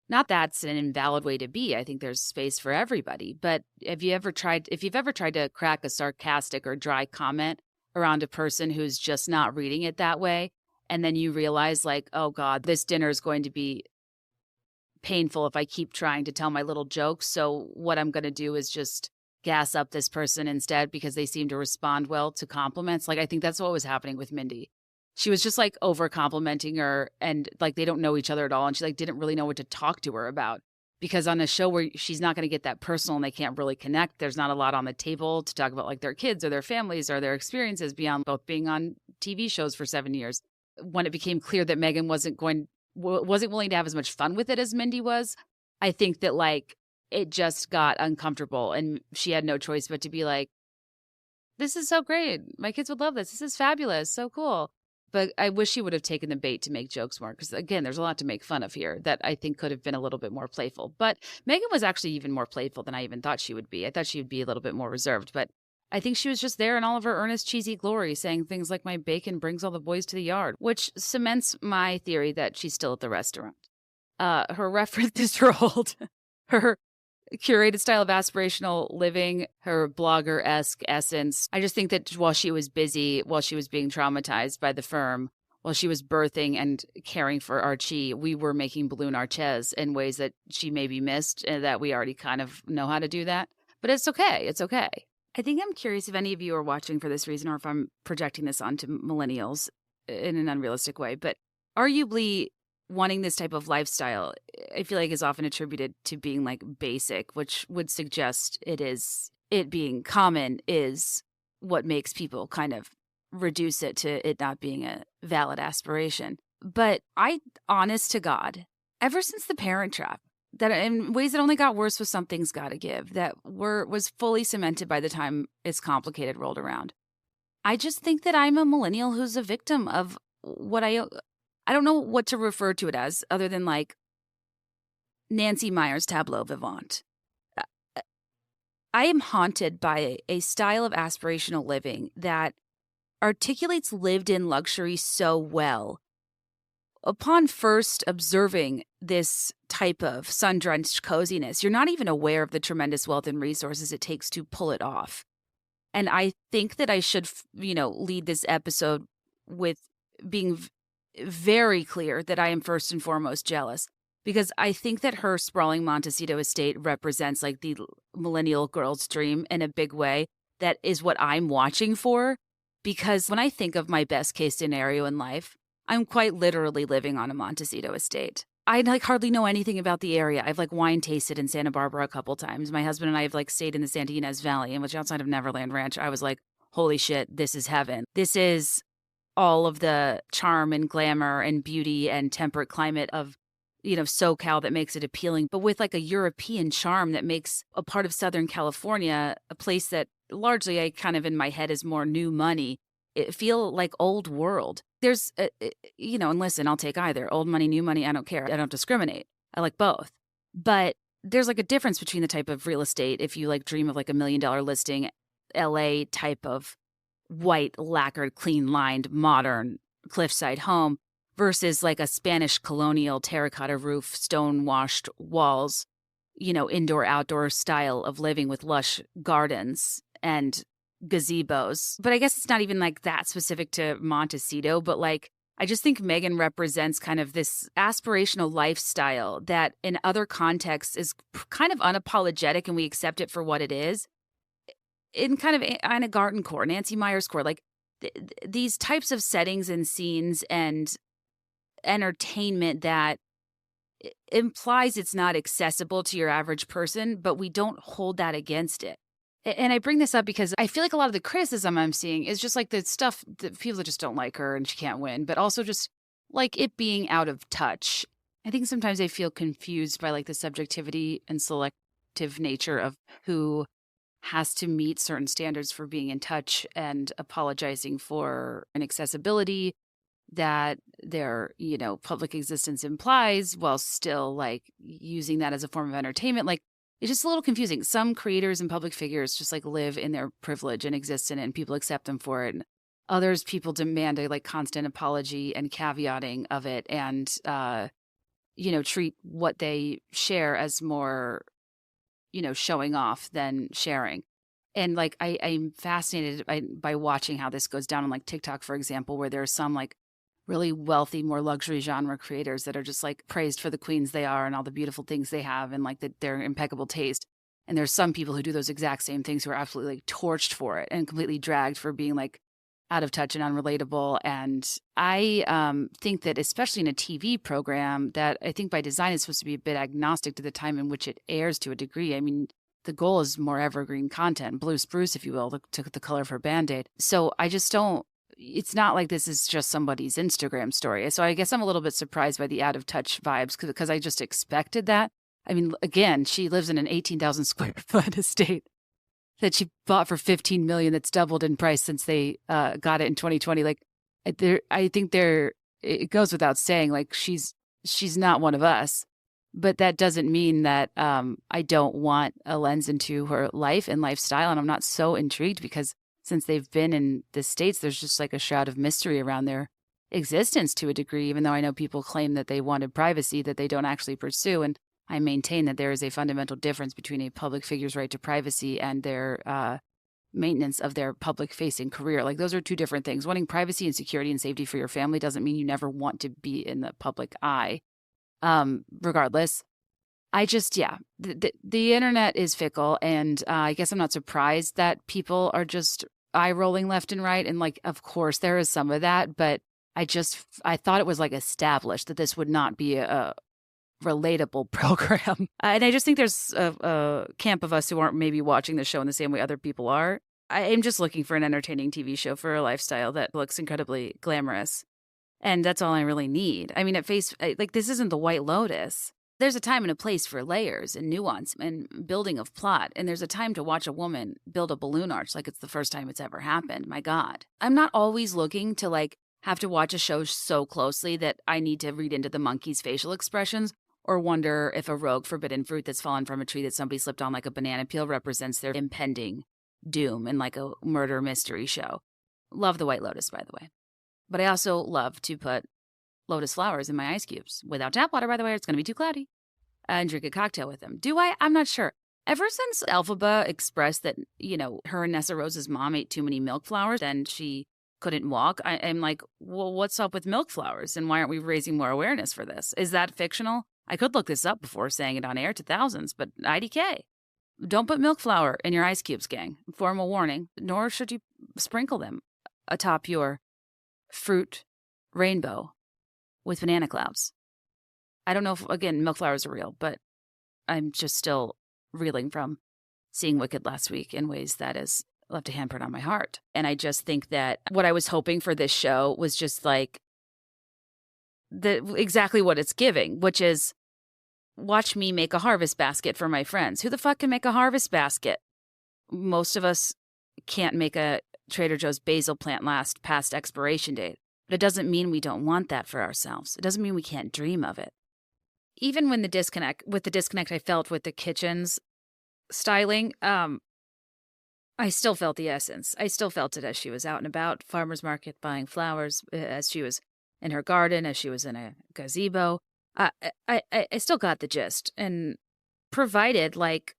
Not that's an invalid way to be. I think there's space for everybody. But if you've ever tried to crack a sarcastic or dry comment around a person who's just not reading it that way, and then you realize like, oh God, this dinner is going to be painful if I keep trying to tell my little jokes. So what I'm going to do is just gas up this person instead because they seem to respond well to compliments. Like, I think that's what was happening with Mindy. She was just like over complimenting her, and like they don't know each other at all. And she like didn't really know what to talk to her about, because on a show where she's not going to get that personal and they can't really connect, there's not a lot on the table to talk about like their kids or their families or their experiences beyond both being on TV shows for 7 years. When it became clear that Meghan wasn't willing to have as much fun with it as Mindy was, I think that like it just got uncomfortable, and she had no choice but to be like, this is so great. My kids would love this. This is fabulous. So cool. But I wish she would have taken the bait to make jokes more, because, again, there's a lot to make fun of here that I think could have been a little bit more playful. But Meghan was actually even more playful than I even thought she would be. I thought she would be a little bit more reserved. But I think she was just there in all of her earnest, cheesy glory, saying things like, my bacon brings all the boys to the yard, which cements my theory that she's still at the restaurant. Her references are old. Her curated style of aspirational living, her blogger-esque essence. I just think that while she was busy, while she was being traumatized by the firm, while she was birthing and caring for Archie, we were making balloon arches in ways that she maybe missed, and that we already kind of know how to do that. But it's okay. It's okay. I think I'm curious if any of you are watching for this reason, or if I'm projecting this onto millennials in an unrealistic way. But arguably, wanting this type of lifestyle, I feel like, is often attributed to being like basic, which would suggest it being common is what makes people kind of reduce it to it not being a valid aspiration. But honest to God, ever since The Parent Trap, that in ways that only got worse with Something's Gotta Give, that was fully cemented by the time It's Complicated rolled around, I just think that I'm a millennial who's a victim of what I don't know what to refer to it as other than like Nancy Meyers tableau vivant. I am haunted by a style of aspirational living that articulates lived-in luxury so well. Upon first observing this type of sun-drenched coziness, you're not even aware of the tremendous wealth and resources it takes to pull it off. And I think that I should, lead this episode with being very clear that I am first and foremost jealous, because I think that her sprawling Montecito estate represents like the millennial girl's dream in a big way. That is what I'm watching for, because when I think of my best case scenario in life, I'm quite literally living on a Montecito estate. I like hardly know anything about the area. I've like wine tasted in Santa Barbara a couple times. My husband and I have like stayed in the Santa Ynez Valley, in which outside of Neverland Ranch, I was like, holy shit, this is heaven. This is all of the charm and glamour and beauty and temperate climate of, SoCal that makes it appealing, but with like a European charm that makes a part of Southern California, a place that largely I kind of in my head is more new money, it feel like old world. There's, and listen, I'll take either. Old money, new money, I don't care. I don't discriminate. I like both. But there's like a difference between the type of real estate, if you like dream of like $1 million listing, LA type of white, lacquered, clean-lined, modern cliffside home versus like a Spanish colonial terracotta roof, stone-washed walls, indoor-outdoor style of living with lush gardens and gazebos. But I guess it's not even like that specific to Montecito, but like I just think Meghan represents kind of this aspirational lifestyle that in other contexts is kind of unapologetic and we accept it for what it is. In kind of Anna Garten core, Nancy Meyers core, like these types of settings and scenes and entertainment that implies it's not accessible to your average person, but we don't hold that against it. And I bring this up because I feel like a lot of the criticism I'm seeing is just like the stuff that people that just don't like her and she can't win, but also just like it being out of touch. I think sometimes I feel confused by like the subjectivity and selective nature of who has to meet certain standards for being in touch and apologizing for inaccessibility that their, public existence implies while still like using that as a form of entertainment. Like it's just a little confusing. Some creators and public figures just like live in their privilege and exist in it and people accept them for it. And others, people demand a like constant apology and caveating of it and, treat what they share as more, showing off than sharing. And like, I'm fascinated by watching how this goes down on like TikTok, for example, where there's some like really wealthy, more luxury genre creators that are just like praised for the queens they are and all the beautiful things they have and like their impeccable taste. And there's some people who do those exact same things who are absolutely like torched for it and completely dragged for being like out of touch and unrelatable. And I think that especially in a TV program that I think by design is supposed to be a bit agnostic to the time in which it airs to a degree. I mean, the goal is more evergreen content, blue spruce, if you will, the color of her Band-Aid. So I just don't, it's not like this is just somebody's Instagram story. So I guess I'm a little bit surprised by the out of touch vibes because I just expected that. I mean, again, she lives in an 18,000 square foot estate that she bought for $15 million. That's doubled in price since they got it in 2020. Like, I think it goes without saying, like she's not one of us, but that doesn't mean that I don't want a lens into her life and lifestyle. And I'm not so intrigued because since they've been in the States, there's just like a shroud of mystery around their existence to a degree, even though I know people claim that they wanted privacy that they don't actually pursue. And I maintain that there is a fundamental difference between a public figure's right to privacy and their maintenance of their public-facing career. Like those are two different things. Wanting privacy and security and safety for your family doesn't mean you never want to be in the public eye. Regardless, I just, the internet is fickle, and I guess I'm not surprised that people are just eye-rolling left and right. And like, of course, there is some of that, but I thought it was like established that this would not be a relatable program. And I just think there's a camp of us who aren't maybe watching the show in the same way other people are. I am just looking for an entertaining TV show for a lifestyle that looks incredibly glamorous. And that's all I really need. I mean, this isn't the White Lotus. There's a time and a place for layers and nuance and building of plot. And there's a time to watch a woman build a balloon arch like it's the first time it's ever happened. My God. I'm not always looking to like have to watch a show so closely that I need to read into the monkey's facial expressions or wonder if a rogue forbidden fruit that's fallen from a tree that somebody slipped on like a banana peel represents their impending doom in like a murder mystery show. Love the White Lotus, by the way. But I also love to put lotus flowers in my ice cubes. Without tap water, by the way, it's going to be too cloudy. And drink a cocktail with them. Do I? I'm not sure. Ever since Elphaba expressed that, her and Nessa Rose's mom ate too many milk flowers and she couldn't walk, I'm like, well, what's up with milk flowers? And why aren't we raising more awareness for this? Is that fictional? I could look this up before saying it on air to thousands, but IDK. Don't put milk flour in your ice cubes, gang. Formal warning. Nor should you sprinkle them atop your fruit rainbow with banana clouds. I don't know if, again, milk flowers are real, but I'm just still reeling from seeing Wicked last week in ways that has left a handprint on my heart. And I just think that what I was hoping for this show was just like exactly what it's giving, which is watch me make a harvest basket for my friends. Who the fuck can make a harvest basket? Most of us can't make a Trader Joe's basil plant last past expiration date. But it doesn't mean we don't want that for ourselves. It doesn't mean we can't dream of it. Even when the disconnect I felt with the kitchen's styling, I still felt the essence. I still felt it as she was out and about, farmer's market, buying flowers, as she was in her garden, as she was in a gazebo. I still got the gist. And provided, like,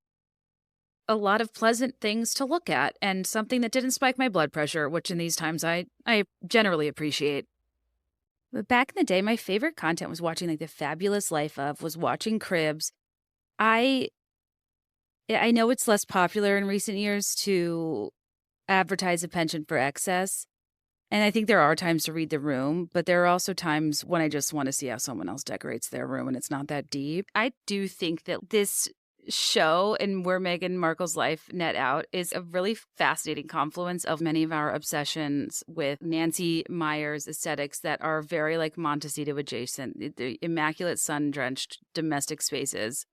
a lot of pleasant things to look at and something that didn't spike my blood pressure, which in these times I generally appreciate. But back in the day, my favorite content was watching like The Fabulous Life of, was watching Cribs. I know it's less popular in recent years to advertise a penchant for excess. And I think there are times to read the room, but there are also times when I just want to see how someone else decorates their room and it's not that deep. I do think that this show and where Meghan Markle's life net out is a really fascinating confluence of many of our obsessions with Nancy Meyers aesthetics that are very like Montecito adjacent, the immaculate sun-drenched domestic spaces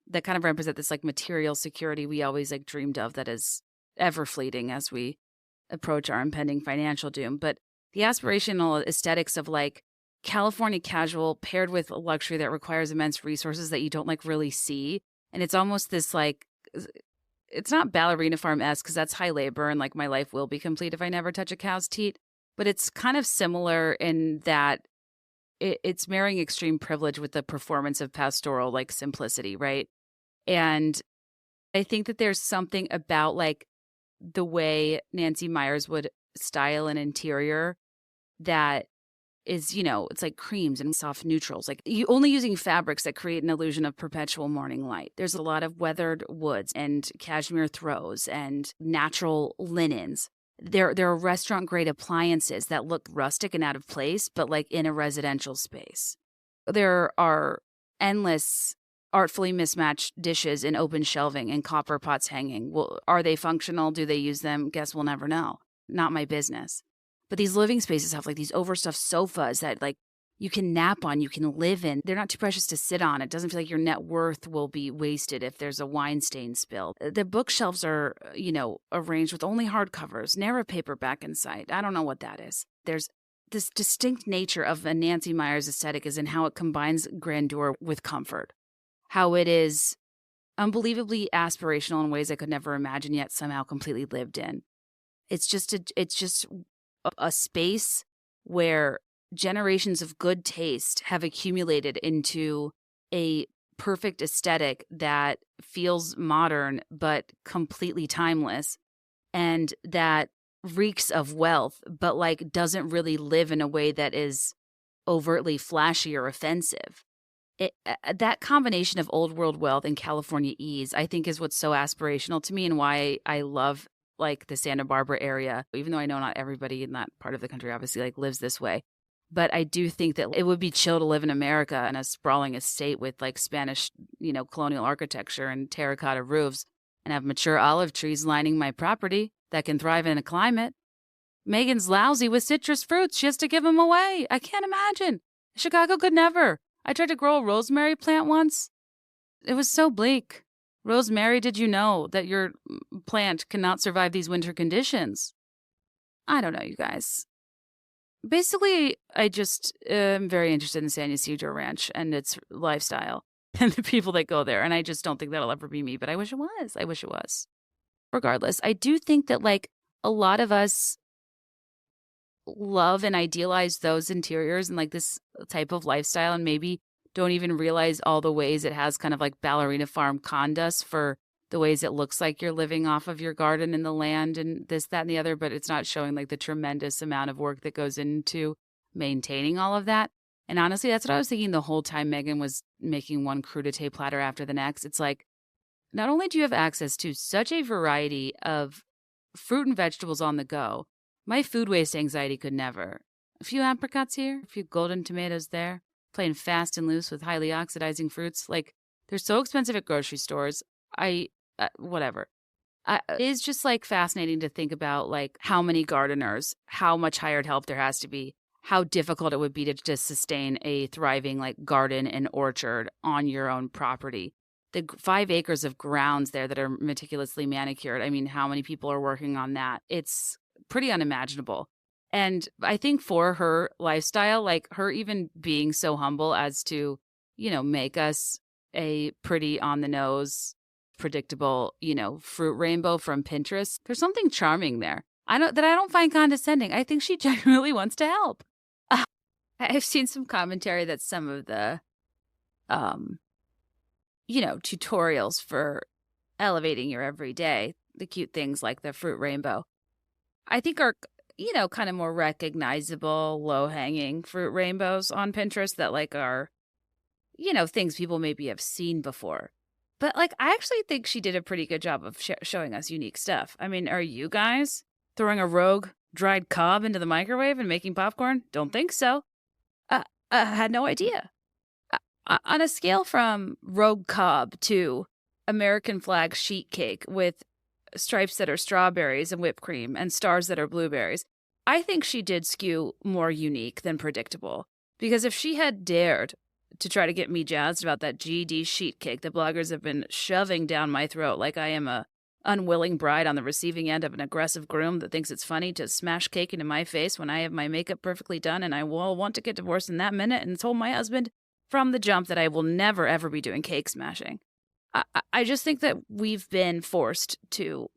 that kind of represent this like material security we always like dreamed of that is ever fleeting as we approach our impending financial doom. But the aspirational aesthetics of like California casual paired with luxury that requires immense resources that you don't like really see. And it's almost this like, it's not ballerina farm-esque because that's high labor and like my life will be complete if I never touch a cow's teat. But it's kind of similar in that it's marrying extreme privilege with the performance of pastoral like simplicity, right? And I think that there's something about like the way Nancy Meyers would style an interior that is, you know, it's like creams and soft neutrals, like you only using fabrics that create an illusion of perpetual morning light. There's a lot of weathered woods and cashmere throws and natural linens. There are restaurant grade appliances that look rustic and out of place, but like in a residential space. There are endless artfully mismatched dishes in open shelving and copper pots hanging. Well, are they functional? Do they use them? Guess we'll never know. Not my business. But these living spaces have like these overstuffed sofas that like you can nap on, you can live in. They're not too precious to sit on. It doesn't feel like your net worth will be wasted if there's a wine stain spilled. The bookshelves are, you know, arranged with only hardcovers, narrow paperback in sight. I don't know what that is. There's this distinct nature of a Nancy Meyers aesthetic is in how it combines grandeur with comfort. How it is unbelievably aspirational in ways I could never imagine yet somehow completely lived in. It's just a space where generations of good taste have accumulated into a perfect aesthetic that feels modern but completely timeless, and that reeks of wealth but like doesn't really live in a way that is overtly flashy or offensive. That combination of old world wealth and California ease, I think, is what's so aspirational to me and why I love like the Santa Barbara area, even though I know not everybody in that part of the country obviously like lives this way. But I do think that it would be chill to live in America in a sprawling estate with like Spanish, you know, colonial architecture and terracotta roofs and have mature olive trees lining my property that can thrive in a climate. Megan's lousy with citrus fruits. She has to give them away. I can't imagine. Chicago could never. I tried to grow a rosemary plant once. It was so bleak. Rosemary, did you know that your plant cannot survive these winter conditions? I don't know, you guys. Basically, I just am very interested in San Ysidro Ranch and its lifestyle and the people that go there. And I just don't think that'll ever be me, but I wish it was. I wish it was. Regardless, I do think that like a lot of us love and idealize those interiors and like this type of lifestyle and maybe don't even realize all the ways it has kind of like ballerina farm condos for the ways it looks like you're living off of your garden and the land and this, that, and the other, but it's not showing like the tremendous amount of work that goes into maintaining all of that. And honestly, that's what I was thinking the whole time Meghan was making one crudité platter after the next. It's like, not only do you have access to such a variety of fruit and vegetables on the go, my food waste anxiety could never. A few apricots here, a few golden tomatoes there, playing fast and loose with highly oxidizing fruits. Like, they're so expensive at grocery stores. Whatever. It is just like fascinating to think about like how many gardeners, how much hired help there has to be, how difficult it would be to just sustain a thriving like garden and orchard on your own property. The 5 acres of grounds there that are meticulously manicured. I mean, how many people are working on that? It's pretty unimaginable. And I think for her lifestyle, like her even being so humble as to, you know, make us a pretty on the nose, predictable, you know, fruit rainbow from Pinterest. There's something charming there. I don't find condescending. I think she genuinely wants to help. I've seen some commentary that some of the, you know, tutorials for elevating your everyday. The cute things like the fruit rainbow, I think are, kind of more recognizable, low-hanging fruit rainbows on Pinterest that like are, things people maybe have seen before. But like, I actually think she did a pretty good job of showing us unique stuff. I mean, are you guys throwing a rogue dried cob into the microwave and making popcorn? Don't think so. I had no idea. On a scale from rogue cob to American flag sheet cake with stripes that are strawberries and whipped cream and stars that are blueberries, I think she did skew more unique than predictable. Because if she had dared to try to get me jazzed about that GD sheet cake that bloggers have been shoving down my throat like I am a unwilling bride on the receiving end of an aggressive groom that thinks it's funny to smash cake into my face when I have my makeup perfectly done and I will want to get divorced in that minute and told my husband from the jump that I will never, ever be doing cake smashing. I just think that we've been forced to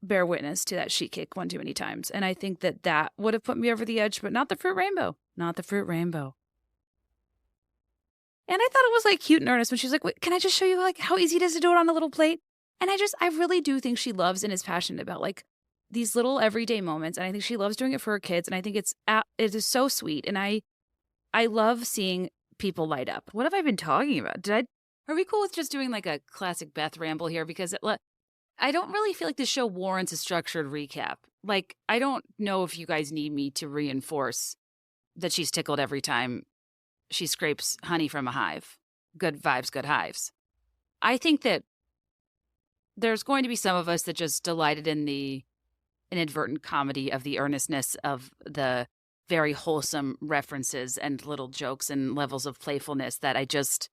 bear witness to that sheet cake one too many times. And I think that that would have put me over the edge, but not the fruit rainbow. Not the fruit rainbow. And I thought it was like cute and earnest when she was like, wait, can I just show you like how easy it is to do it on a little plate? And I really do think she loves and is passionate about like these little everyday moments. And I think she loves doing it for her kids. And I think it is so sweet. And I love seeing people light up. What have I been talking about? Are we cool with just doing like a classic Beth ramble here? Because I don't really feel like this show warrants a structured recap. Like, I don't know if you guys need me to reinforce that she's tickled every time she scrapes honey from a hive. Good vibes, good hives. I think that there's going to be some of us that just delighted in the inadvertent comedy of the earnestness of the very wholesome references and little jokes and levels of playfulness that I just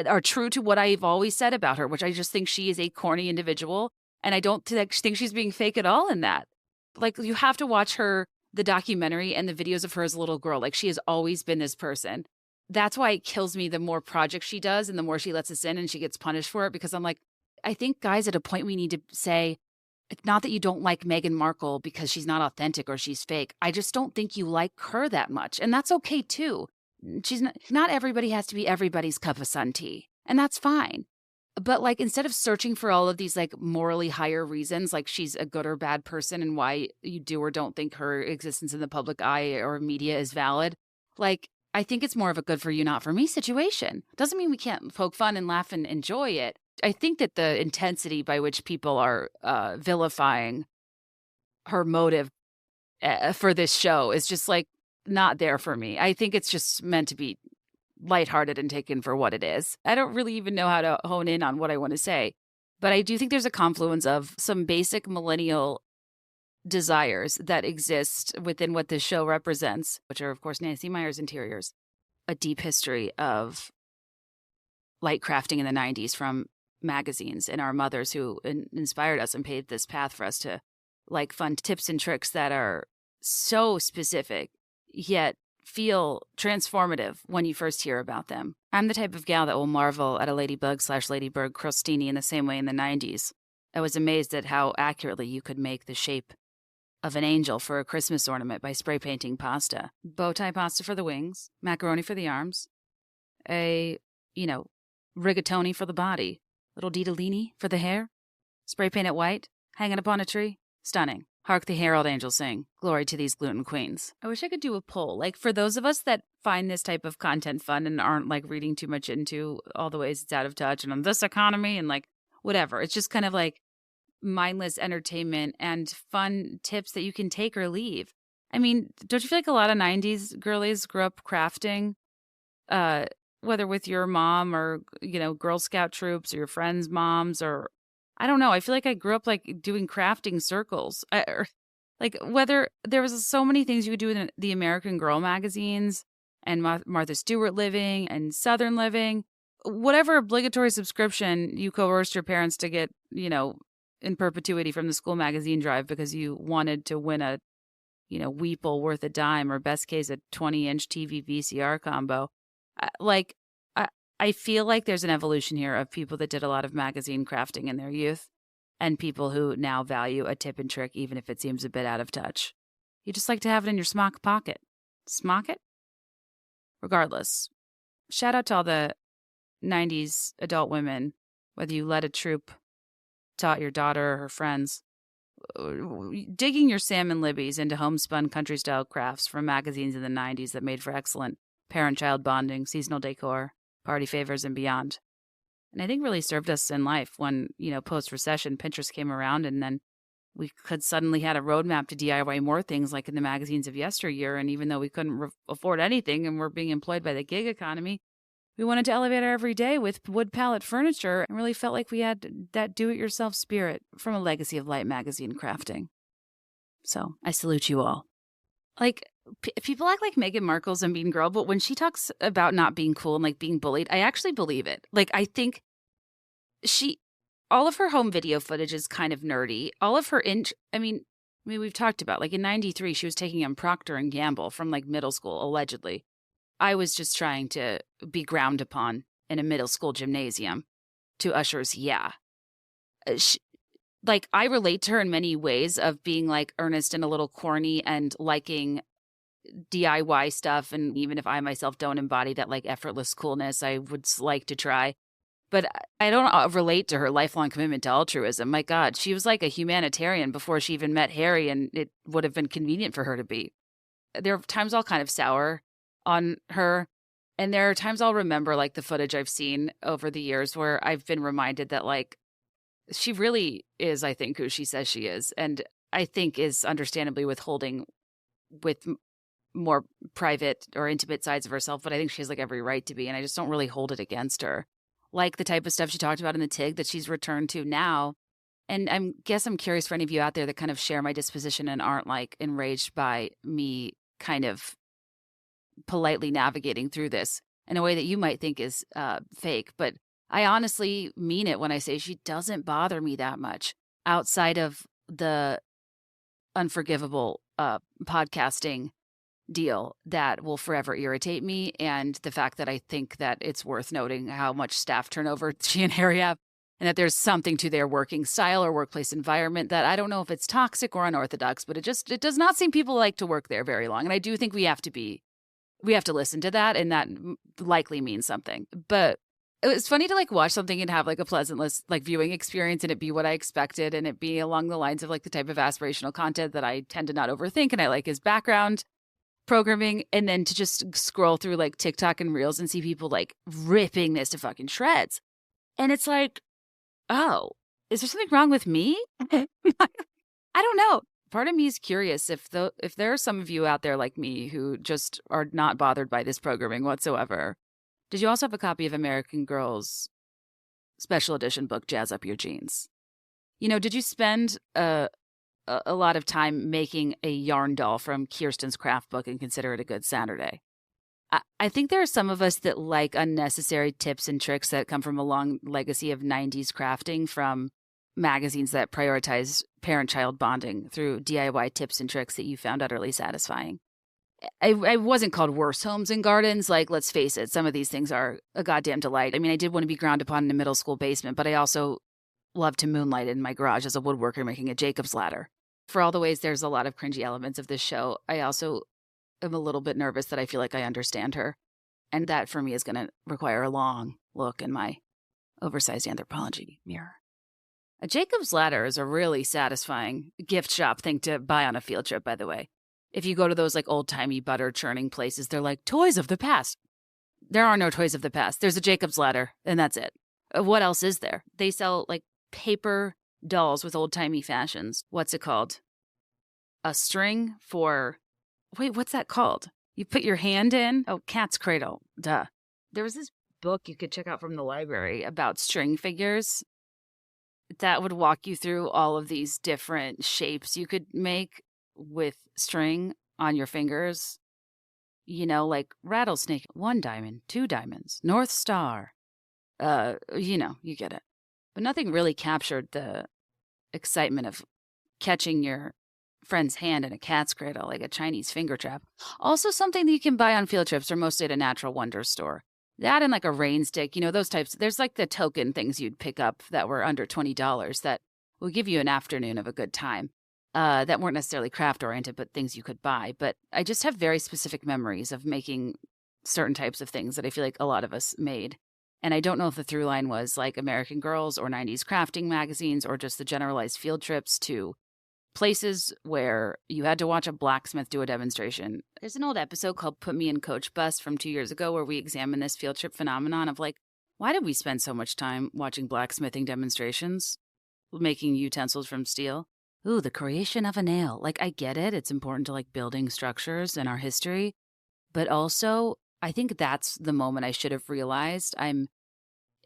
are true to what I've always said about her, which I just think she is a corny individual. And I don't think she's being fake at all in that. Like, you have to watch the documentary and the videos of her as a little girl. Like, she has always been this person. That's why it kills me the more projects she does and the more she lets us in and she gets punished for it. Because I'm like, I think, guys, at a point we need to say, it's not that you don't like Meghan Markle because she's not authentic or she's fake. I just don't think you like her that much. And that's okay, too. Not everybody has to be everybody's cup of sun tea. And that's fine. But like, instead of searching for all of these like morally higher reasons, like she's a good or bad person and why you do or don't think her existence in the public eye or media is valid, like, I think it's more of a good for you, not for me situation. Doesn't mean we can't poke fun and laugh and enjoy it. I think that the intensity by which people are vilifying her motive for this show is just like not there for me. I think it's just meant to be lighthearted and taken for what it is. I don't really even know how to hone in on what I want to say, but I do think there's a confluence of some basic millennial desires that exist within what this show represents, which are, of course, Nancy Meyers interiors, a deep history of light crafting in the 90s from magazines and our mothers who inspired us and paved this path for us to like fun tips and tricks that are so specific, yet feel transformative when you first hear about them. I'm the type of gal that will marvel at a ladybug/ladybird crostini in the same way in the 90s. I was amazed at how accurately you could make the shape of an angel for a Christmas ornament by spray painting pasta. Bow tie pasta for the wings, macaroni for the arms, rigatoni for the body, little ditalini for the hair, spray paint it white, hanging upon a tree. Stunning. Hark the herald angels sing. Glory to these gluten queens. I wish I could do a poll. Like, for those of us that find this type of content fun and aren't like reading too much into all the ways it's out of touch and on this economy and like whatever. It's just kind of like mindless entertainment and fun tips that you can take or leave. I mean, don't you feel like a lot of 90s girlies grew up crafting, whether with your mom or, Girl Scout troops or your friends' moms or I don't know. I feel like I grew up like doing crafting circles. Or, like whether there was so many things you could do in the American Girl magazines and Martha Stewart Living and Southern Living, whatever obligatory subscription you coerced your parents to get, in perpetuity from the school magazine drive because you wanted to win a, Weeple worth a dime or best case a 20-inch TV VCR combo. I feel like there's an evolution here of people that did a lot of magazine crafting in their youth and people who now value a tip and trick even if it seems a bit out of touch. You just like to have it in your smock pocket. Smock it? Regardless, shout out to all the 90s adult women, whether you led a troop taught your daughter or her friends. Digging your salmon libbies into homespun country-style crafts from magazines in the 90s that made for excellent parent-child bonding, seasonal decor, party favors, and beyond. And I think really served us in life when, post-recession, Pinterest came around, and then we could suddenly had a roadmap to DIY more things like in the magazines of yesteryear. And even though we couldn't afford anything and we're being employed by the gig economy, we wanted to elevate our everyday with wood pallet furniture and really felt like we had that do-it-yourself spirit from a legacy of light magazine crafting. So I salute you all. Like, people act like Meghan Markle's a mean girl, but when she talks about not being cool and like being bullied, I actually believe it. Like, I think all of her home video footage is kind of nerdy. All of her we've talked about, like in 93, she was taking in Procter & Gamble from like middle school, allegedly. I was just trying to be ground upon in a middle school gymnasium to Usher's Yeah. I relate to her in many ways of being like earnest and a little corny and liking DIY stuff. And even if I myself don't embody that like effortless coolness, I would like to try. But I don't relate to her lifelong commitment to altruism. My God, she was like a humanitarian before she even met Harry, and it would have been convenient for her to be. There are times I'll kind of sour on her, and there are times I'll remember like the footage I've seen over the years where I've been reminded that like she really is, I think, who she says she is, and I think is understandably withholding with more private or intimate sides of herself, but I think she has like every right to be, and I just don't really hold it against her. Like the type of stuff she talked about in the TIG that she's returned to now. And I'm curious for any of you out there that kind of share my disposition and aren't like enraged by me kind of politely navigating through this in a way that you might think is fake. But I honestly mean it when I say she doesn't bother me that much outside of the unforgivable podcasting deal that will forever irritate me, and the fact that I think that it's worth noting how much staff turnover she and Harry have, and that there's something to their working style or workplace environment that I don't know if it's toxic or unorthodox, but it does not seem people like to work there very long. And I do think we have to listen to that, and that likely means something. But it was funny to like watch something and have like a pleasant like viewing experience and it be what I expected, and it be along the lines of like the type of aspirational content that I tend to not overthink and I like his background programming, and then to just scroll through like TikTok and Reels and see people like ripping this to fucking shreds. And it's like, oh, is there something wrong with me? I don't know. Part of me is curious if there are some of you out there like me who just are not bothered by this programming whatsoever. Did you also have a copy of American Girl's special edition book, Jazz Up Your Jeans? Did you spend a lot of time making a yarn doll from Kirsten's craft book and consider it a good Saturday? I think there are some of us that like unnecessary tips and tricks that come from a long legacy of 90s crafting from magazines that prioritize parent-child bonding through DIY tips and tricks that you found utterly satisfying. I wasn't called worse homes and gardens. Like, let's face it, some of these things are a goddamn delight. I mean, I did want to be ground upon in a middle school basement, but I also love to moonlight in my garage as a woodworker making a Jacob's ladder. For all the ways there's a lot of cringy elements of this show, I also am a little bit nervous that I feel like I understand her. And that for me is going to require a long look in my oversized anthropology mirror. A Jacob's ladder is a really satisfying gift shop thing to buy on a field trip, by the way. If you go to those like old-timey butter churning places, they're like toys of the past. There are no toys of the past. There's a Jacob's ladder, and that's it. What else is there? They sell like paper dolls with old-timey fashions. What's it called? A string for... Wait, what's that called? You put your hand in? Oh, cat's cradle. Duh. There was this book you could check out from the library about string figures that would walk you through all of these different shapes you could make with string on your fingers. Like rattlesnake, 1 diamond, 2 diamonds, North Star. You get it. But nothing really captured the excitement of catching your friend's hand in a cat's cradle like a Chinese finger trap. Also something that you can buy on field trips or mostly at a Natural Wonders store. That and like a rain stick, those types. There's like the token things you'd pick up that were under $20 that will give you an afternoon of a good time. That weren't necessarily craft-oriented, but things you could buy. But I just have very specific memories of making certain types of things that I feel like a lot of us made. And I don't know if the through line was like American Girls or 90s crafting magazines or just the generalized field trips to places where you had to watch a blacksmith do a demonstration. There's an old episode called Put Me in Coach Bus from 2 years ago where we examine this field trip phenomenon of like, why did we spend so much time watching blacksmithing demonstrations, making utensils from steel? Ooh, the creation of a nail. Like, I get it. It's important to like building structures in our history. But also, I think that's the moment I should have realized I'm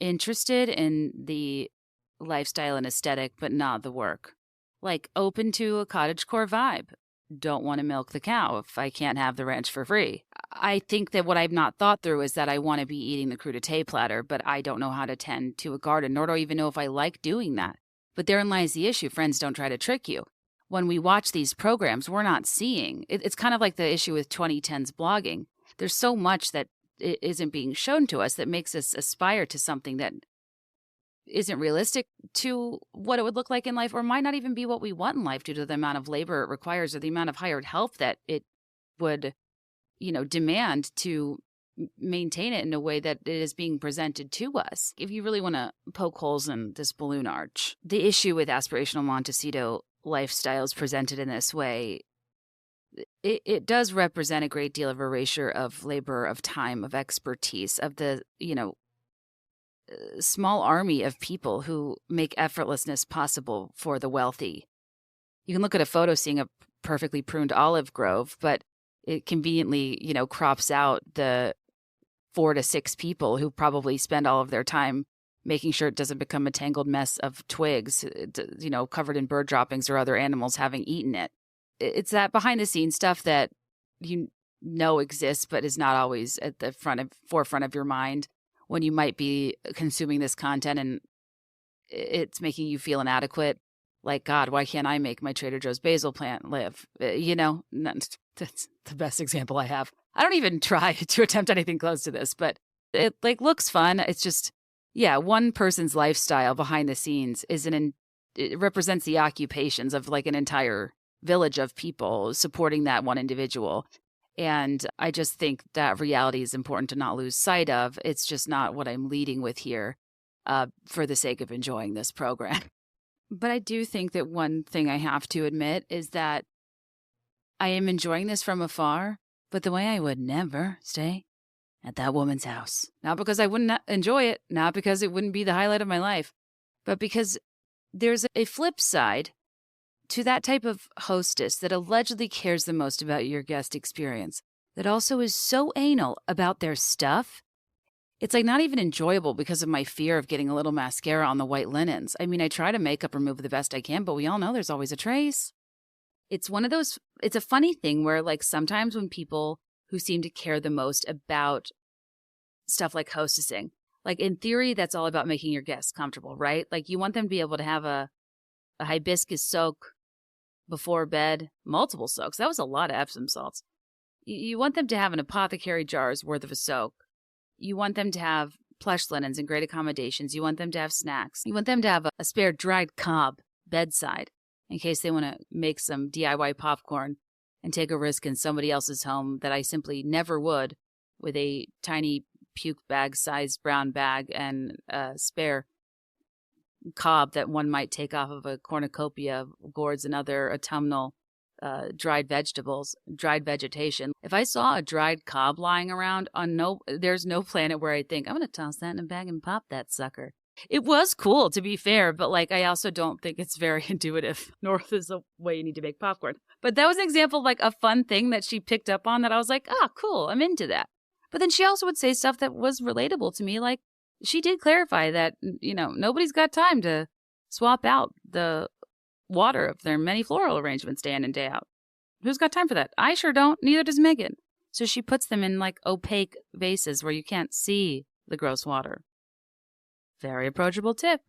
interested in the lifestyle and aesthetic, but not the work. Like, open to a cottagecore vibe. Don't want to milk the cow if I can't have the ranch for free. I think that what I've not thought through is that I want to be eating the crudité platter, but I don't know how to tend to a garden, nor do I even know if I like doing that. But therein lies the issue. Friends, don't try to trick you. When we watch these programs, we're not seeing. It's kind of like the issue with 2010s blogging. There's so much that isn't being shown to us that makes us aspire to something that isn't realistic to what it would look like in life, or might not even be what we want in life due to the amount of labor it requires or the amount of hired help that it would, demand to maintain it in a way that it is being presented to us. If you really want to poke holes in this balloon arch, the issue with aspirational Montecito lifestyles presented in this way, it does represent a great deal of erasure of labor, of time, of expertise, of the, small army of people who make effortlessness possible for the wealthy. You can look at a photo seeing a perfectly pruned olive grove, but it conveniently, crops out the 4 to 6 people who probably spend all of their time making sure it doesn't become a tangled mess of twigs, covered in bird droppings or other animals having eaten it. It's that behind the scenes stuff that exists, but is not always at the forefront of your mind when you might be consuming this content and it's making you feel inadequate. Like, God, why can't I make my Trader Joe's basil plant live? That's the best example I have. I don't even try to attempt anything close to this, but it looks fun. It's just, one person's lifestyle behind the scenes it represents the occupations of like an entire village of people supporting that one individual. And I just think that reality is important to not lose sight of. It's just not what I'm leading with here for the sake of enjoying this program. But I do think that one thing I have to admit is that I am enjoying this from afar, but the way I would never stay at that woman's house. Not because I wouldn't enjoy it, not because it wouldn't be the highlight of my life, but because there's a flip side to that type of hostess that allegedly cares the most about your guest experience, that also is so anal about their stuff. It's like not even enjoyable because of my fear of getting a little mascara on the white linens. I mean, I try to makeup remove the best I can, but we all know there's always a trace. It's one of those, it's a funny thing where like sometimes when people who seem to care the most about stuff like hostessing, like in theory, that's all about making your guests comfortable, right? Like you want them to be able to have a hibiscus soak before bed, multiple soaks. That was a lot of Epsom salts. You want them to have an apothecary jar's worth of a soak. You want them to have plush linens and great accommodations. You want them to have snacks. You want them to have a spare dried cob bedside in case they want to make some DIY popcorn and take a risk in somebody else's home that I simply never would, with a tiny puke bag sized brown bag and a spare cob that one might take off of a cornucopia of gourds and other autumnal dried vegetables, dried vegetation. If I saw a dried cob lying around, there's no planet where I'd think, I'm going to toss that in a bag and pop that sucker. It was cool, to be fair, but like I also don't think it's very intuitive, nor is the way you need to make popcorn. But that was an example of like a fun thing that she picked up on that I was like, cool, I'm into that. But then she also would say stuff that was relatable to me, like she did clarify that, nobody's got time to swap out the water of their many floral arrangements day in and day out. Who's got time for that? I sure don't. Neither does Meghan. So she puts them in like opaque vases where you can't see the gross water. Very approachable tip.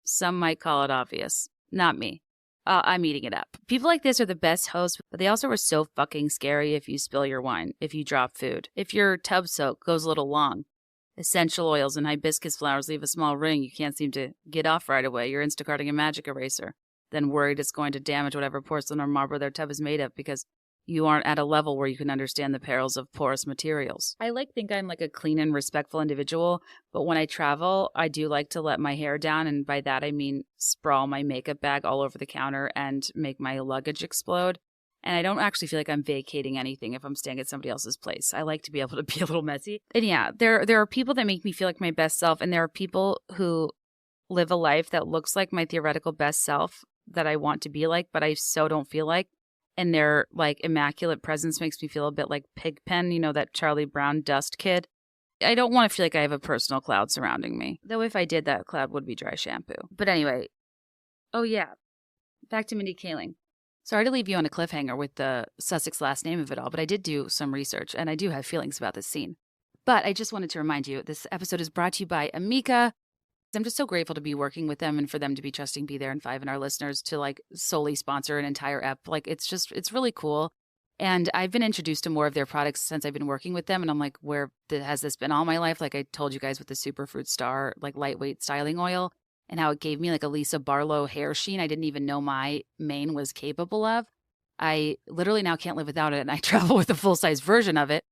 Some might call it obvious. Not me. I'm eating it up. People like this are the best hosts, but they also are so fucking scary if you spill your wine, if you drop food, if your tub soak goes a little long. Essential oils and hibiscus flowers leave a small ring you can't seem to get off right away. You're Instacarting a magic eraser, then worried it's going to damage whatever porcelain or marble their tub is made of because you aren't at a level where you can understand the perils of porous materials. I think I'm like a clean and respectful individual, but when I travel, I do like to let my hair down. And by that, I mean sprawl my makeup bag all over the counter and make my luggage explode. And I don't actually feel like I'm vacating anything if I'm staying at somebody else's place. I like to be able to be a little messy. And yeah, there are people that make me feel like my best self, and there are people who live a life that looks like my theoretical best self that I want to be like, but I so don't feel like. And their like immaculate presence makes me feel a bit like Pigpen, that Charlie Brown dust kid. I don't want to feel like I have a personal cloud surrounding me. Though if I did, that cloud would be dry shampoo. But anyway, oh yeah, back to Mindy Kaling. Sorry to leave you on a cliffhanger with the Sussex last name of it all, but I did do some research and I do have feelings about this scene. But I just wanted to remind you, this episode is brought to you by Amika. I'm just so grateful to be working with them and for them to be trusting Be There in 5 and our listeners to like solely sponsor an entire ep. Like it's really cool. And I've been introduced to more of their products since I've been working with them. And I'm like, where has this been all my life? Like I told you guys with the Superfruit Star, like lightweight styling oil, and how it gave me like a Lisa Barlow hair sheen I didn't even know my mane was capable of. I literally now can't live without it. And I travel with a full-size version of it.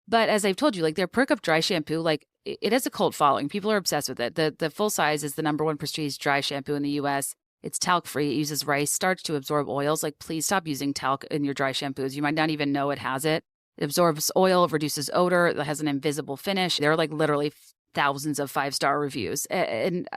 But as I've told you, like their Perk Up Dry Shampoo, like it has a cult following. People are obsessed with it. The full size is the #1 prestige dry shampoo in the U.S. It's talc-free. It uses rice starch to absorb oils. Like, please stop using talc in your dry shampoos. You might not even know it has it. It absorbs oil, reduces odor. It has an invisible finish. There are like literally thousands of 5-star reviews. And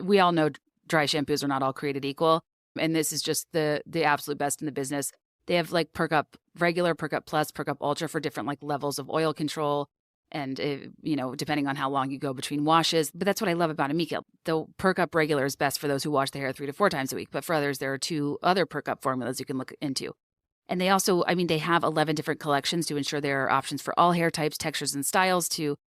we all know dry shampoos are not all created equal. And this is just the absolute best in the business. They have like Perk Up Regular, Perk Up Plus, Perk Up Ultra for different like levels of oil control. And, depending on how long you go between washes. But that's what I love about Amika. The Perk Up Regular is best for those who wash their hair 3 to 4 times a week. But for others, there are 2 other Perk Up formulas you can look into. And they also, they have 11 different collections to ensure there are options for all hair types, textures, and styles to,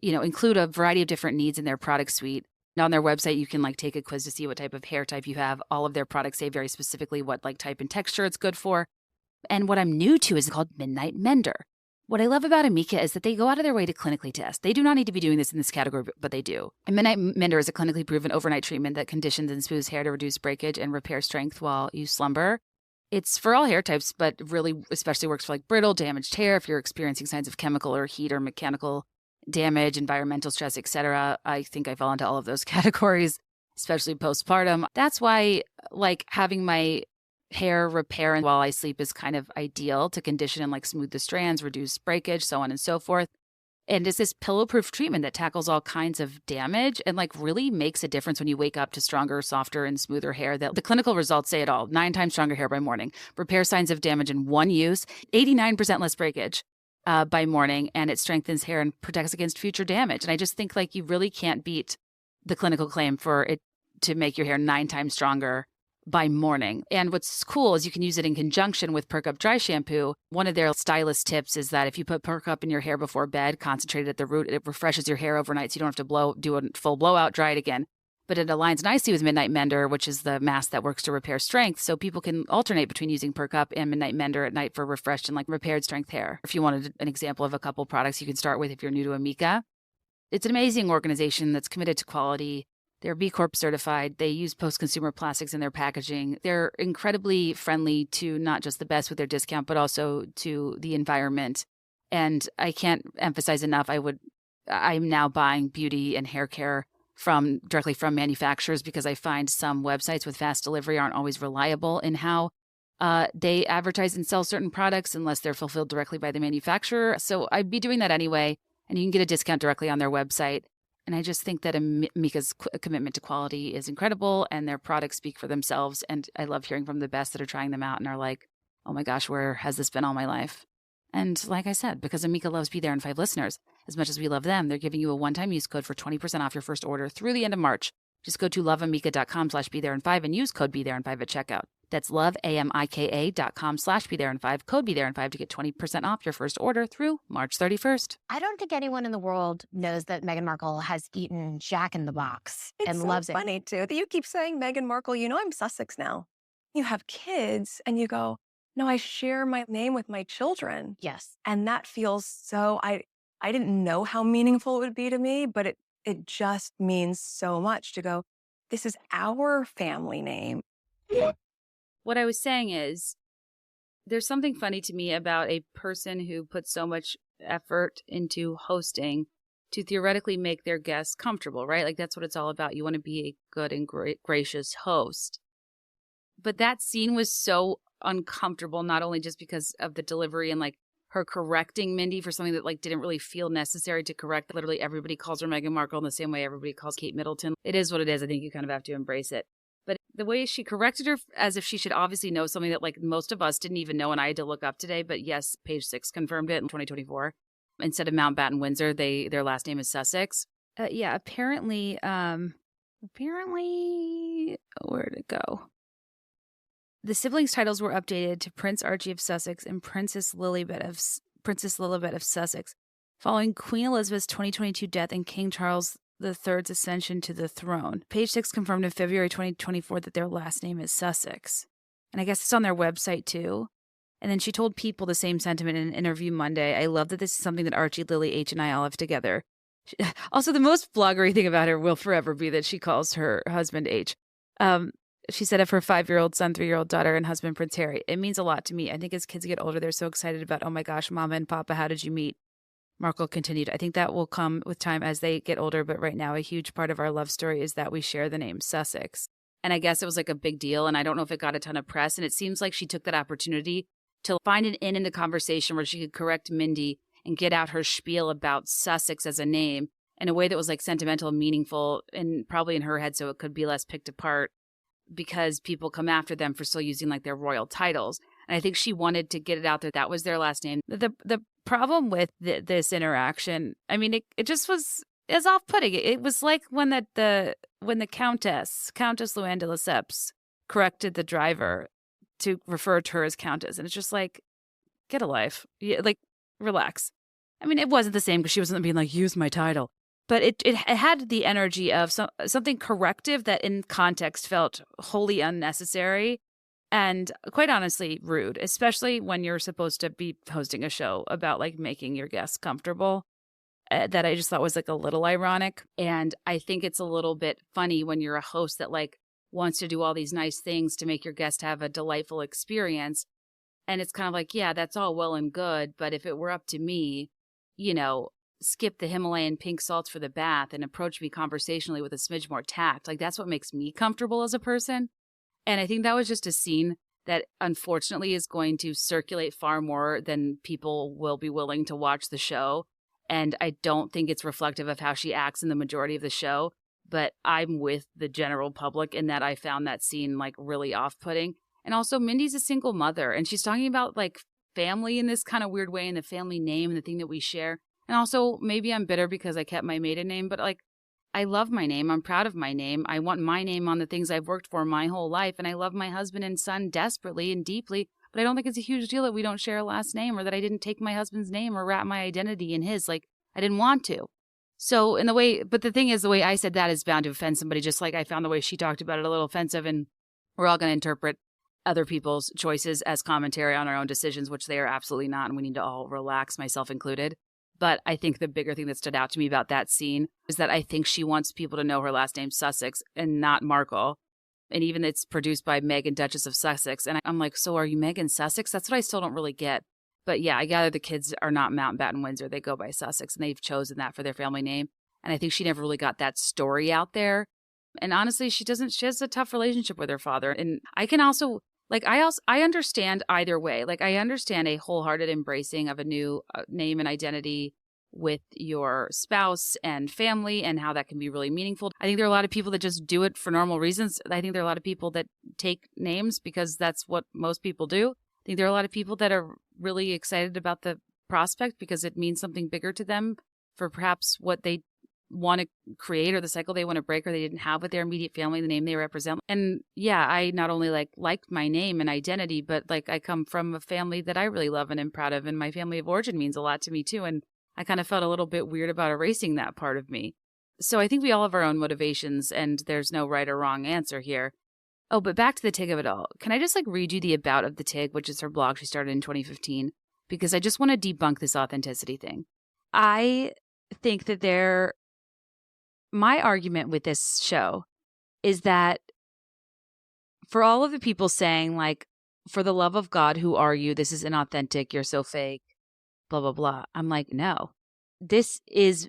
include a variety of different needs in their product suite. And on their website, you can like take a quiz to see what type of hair type you have. All of their products say very specifically what like type and texture it's good for. And what I'm new to is called Midnight Mender. What I love about Amika is that they go out of their way to clinically test. They do not need to be doing this in this category, but they do. And Midnight Mender is a clinically proven overnight treatment that conditions and smooths hair to reduce breakage and repair strength while you slumber. It's for all hair types, but really especially works for like brittle, damaged hair if you're experiencing signs of chemical or heat or mechanical damage, environmental stress, etc. I think I fall into all of those categories, especially postpartum. That's why like having my hair repair while I sleep is kind of ideal to condition and like smooth the strands, reduce breakage, so on and so forth. And it's this pillow-proof treatment that tackles all kinds of damage and like really makes a difference when you wake up to stronger, softer, and smoother hair. That the clinical results say it all. 9 times stronger hair by morning, repair signs of damage in one use, 89% less breakage by morning, and it strengthens hair and protects against future damage. And I just think like you really can't beat the clinical claim for it to make your hair 9 times stronger by morning. And what's cool is you can use it in conjunction with Perk Up Dry Shampoo. One of their stylist tips is that if you put Perk Up in your hair before bed, concentrated at the root, it refreshes your hair overnight so you don't have to do a full blowout, dry it again. But it aligns nicely with Midnight Mender, which is the mask that works to repair strength. So people can alternate between using Perk Up and Midnight Mender at night for refreshed and like repaired strength hair. If you wanted an example of a couple products you can start with if you're new to Amika. It's an amazing organization that's committed to quality. They're B Corp certified. They use post-consumer plastics in their packaging. They're incredibly friendly to not just the best with their discount, but also to the environment. And I can't emphasize enough, I'm now buying beauty and hair care directly from manufacturers because I find some websites with fast delivery aren't always reliable in how they advertise and sell certain products unless they're fulfilled directly by the manufacturer. So I'd be doing that anyway. And you can get a discount directly on their website. And I just think that Amika's commitment to quality is incredible and their products speak for themselves. And I love hearing from the best that are trying them out and are like, oh my gosh, where has this been all my life? And like I said, because Amika loves Be There in 5 listeners, as much as we love them, they're giving you a one-time use code for 20% off your first order through the end of March. Just go to loveamika.com/BeThereIn5 and use code BeThereIn5 at checkout. That's loveamika.com/BeThereIn5, code BeThereIn5 to get 20% off your first order through March 31st. I don't think anyone in the world knows that Meghan Markle has eaten Jack in the Box and loves it. It's so funny, too, that you keep saying Meghan Markle. I'm Sussex now. You have kids, and you go, no, I share my name with my children. Yes. And that feels so, I didn't know how meaningful it would be to me, but it just means so much to go, this is our family name. What I was saying is, there's something funny to me about a person who puts so much effort into hosting to theoretically make their guests comfortable, right? Like that's what it's all about. You want to be a good and gracious host. But that scene was so uncomfortable, not only just because of the delivery and like her correcting Mindy for something that like didn't really feel necessary to correct. Literally everybody calls her Meghan Markle in the same way everybody calls Kate Middleton. It is what it is. I think you kind of have to embrace it. But the way she corrected her as if she should obviously know something that like most of us didn't even know and I had to look up today. But yes, page 6 confirmed it in 2024. Instead of Mountbatten Windsor, their last name is Sussex. Yeah, apparently, where'd it go? The siblings' titles were updated to Prince Archie of Sussex and Princess Lilibet of Sussex, following Queen Elizabeth's 2022 death and King Charles III's ascension to the throne. Page 6 confirmed in February 2024 that their last name is Sussex. And I guess it's on their website too. And then she told People the same sentiment in an interview Monday. I love that this is something that Archie, Lily, H, and I all have together. Also, the most bloggery thing about her will forever be that she calls her husband H. She said of her 5-year-old son, 3-year-old daughter, and husband, Prince Harry. It means a lot to me. I think as kids get older, they're so excited about, oh my gosh, Mama and Papa, how did you meet? Markle continued. I think that will come with time as they get older, but right now a huge part of our love story is that we share the name Sussex. And I guess it was like a big deal, and I don't know if it got a ton of press, and it seems like she took that opportunity to find an in the conversation where she could correct Mindy and get out her spiel about Sussex as a name in a way that was like sentimental and meaningful, and probably in her head so it could be less picked apart because people come after them for still using like their royal titles. And I think she wanted to get it out there. That was their last name. The problem with this interaction, I mean, it just was off-putting. It was like when the Countess Luann de Lesseps corrected the driver to refer to her as Countess. And it's just like, get a life. Yeah, like, relax. I mean, it wasn't the same because she wasn't being like, use my title. But it had the energy of something corrective that in context felt wholly unnecessary and quite honestly rude, especially when you're supposed to be hosting a show about like making your guests comfortable. That I just thought was like a little ironic. And I think it's a little bit funny when you're a host that like wants to do all these nice things to make your guest have a delightful experience. And it's kind of like, yeah, that's all well and good. But if it were up to me, you know, skip the Himalayan pink salts for the bath and approach me conversationally with a smidge more tact. Like that's what makes me comfortable as a person. And I think that was just a scene that unfortunately is going to circulate far more than people will be willing to watch the show. And I don't think it's reflective of how she acts in the majority of the show. But I'm with the general public in that I found that scene like really off-putting. And also Mindy's a single mother and she's talking about like family in this kind of weird way and the family name and the thing that we share. And also maybe I'm bitter because I kept my maiden name, but like I love my name. I'm proud of my name. I want my name on the things I've worked for my whole life. And I love my husband and son desperately and deeply. But I don't think it's a huge deal that we don't share a last name or that I didn't take my husband's name or wrap my identity in his. Like I didn't want to. So in the way, but the thing is, the way I said that is bound to offend somebody, just like I found the way she talked about it a little offensive. And we're all going to interpret other people's choices as commentary on our own decisions, which they are absolutely not. And we need to all relax, myself included. But I think the bigger thing that stood out to me about that scene is that I think she wants people to know her last name's Sussex and not Markle. And even it's produced by Meghan, Duchess of Sussex. And I'm like, so are you Meghan Sussex? That's what I still don't really get. But yeah, I gather the kids are not Mountbatten Windsor. They go by Sussex, and they've chosen that for their family name. And I think she never really got that story out there. And honestly, she has a tough relationship with her father. And I can also, like, I understand either way. Like, I understand a wholehearted embracing of a new name and identity with your spouse and family and how that can be really meaningful. I think there are a lot of people that just do it for normal reasons. I think there are a lot of people that take names because that's what most people do. I think there are a lot of people that are really excited about the prospect because it means something bigger to them for perhaps what they want to create or the cycle they want to break or they didn't have with their immediate family, the name they represent. And yeah, I not only liked my name and identity, but like I come from a family that I really love and am proud of. And my family of origin means a lot to me too. And I kind of felt a little bit weird about erasing that part of me. So I think we all have our own motivations and there's no right or wrong answer here. Oh, but back to the TIG of it all. Can I just read you the about of the TIG, which is her blog she started in 2015? Because I just want to debunk this authenticity thing. I think that my argument with this show is that for all of the people saying for the love of God, who are you? This is inauthentic. You're so fake, blah, blah, blah. I'm like, no, this is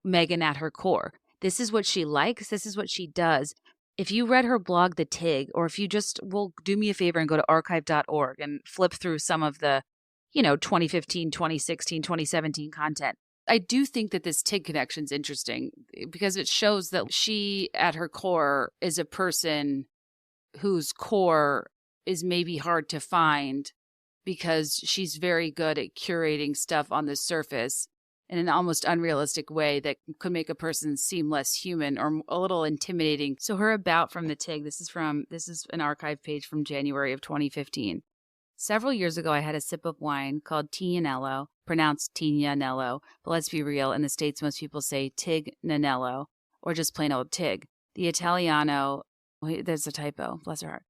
Meghan at her core. This is what she likes. This is what she does. If you read her blog, The TIG, or if you just will do me a favor and go to archive.org and flip through some of the, 2015, 2016, 2017 content, I do think that this TIG connection is interesting because it shows that she, at her core, is a person whose core is maybe hard to find because she's very good at curating stuff on the surface in an almost unrealistic way that could make a person seem less human or a little intimidating. So her about from the TIG, this is an archive page from January of 2015. Several years ago, I had a sip of wine called Tignanello, pronounced Tignanello, but let's be real, in the States, most people say Tig Nanello, or just plain old Tig. The Italiano, wait, there's a typo, bless her heart.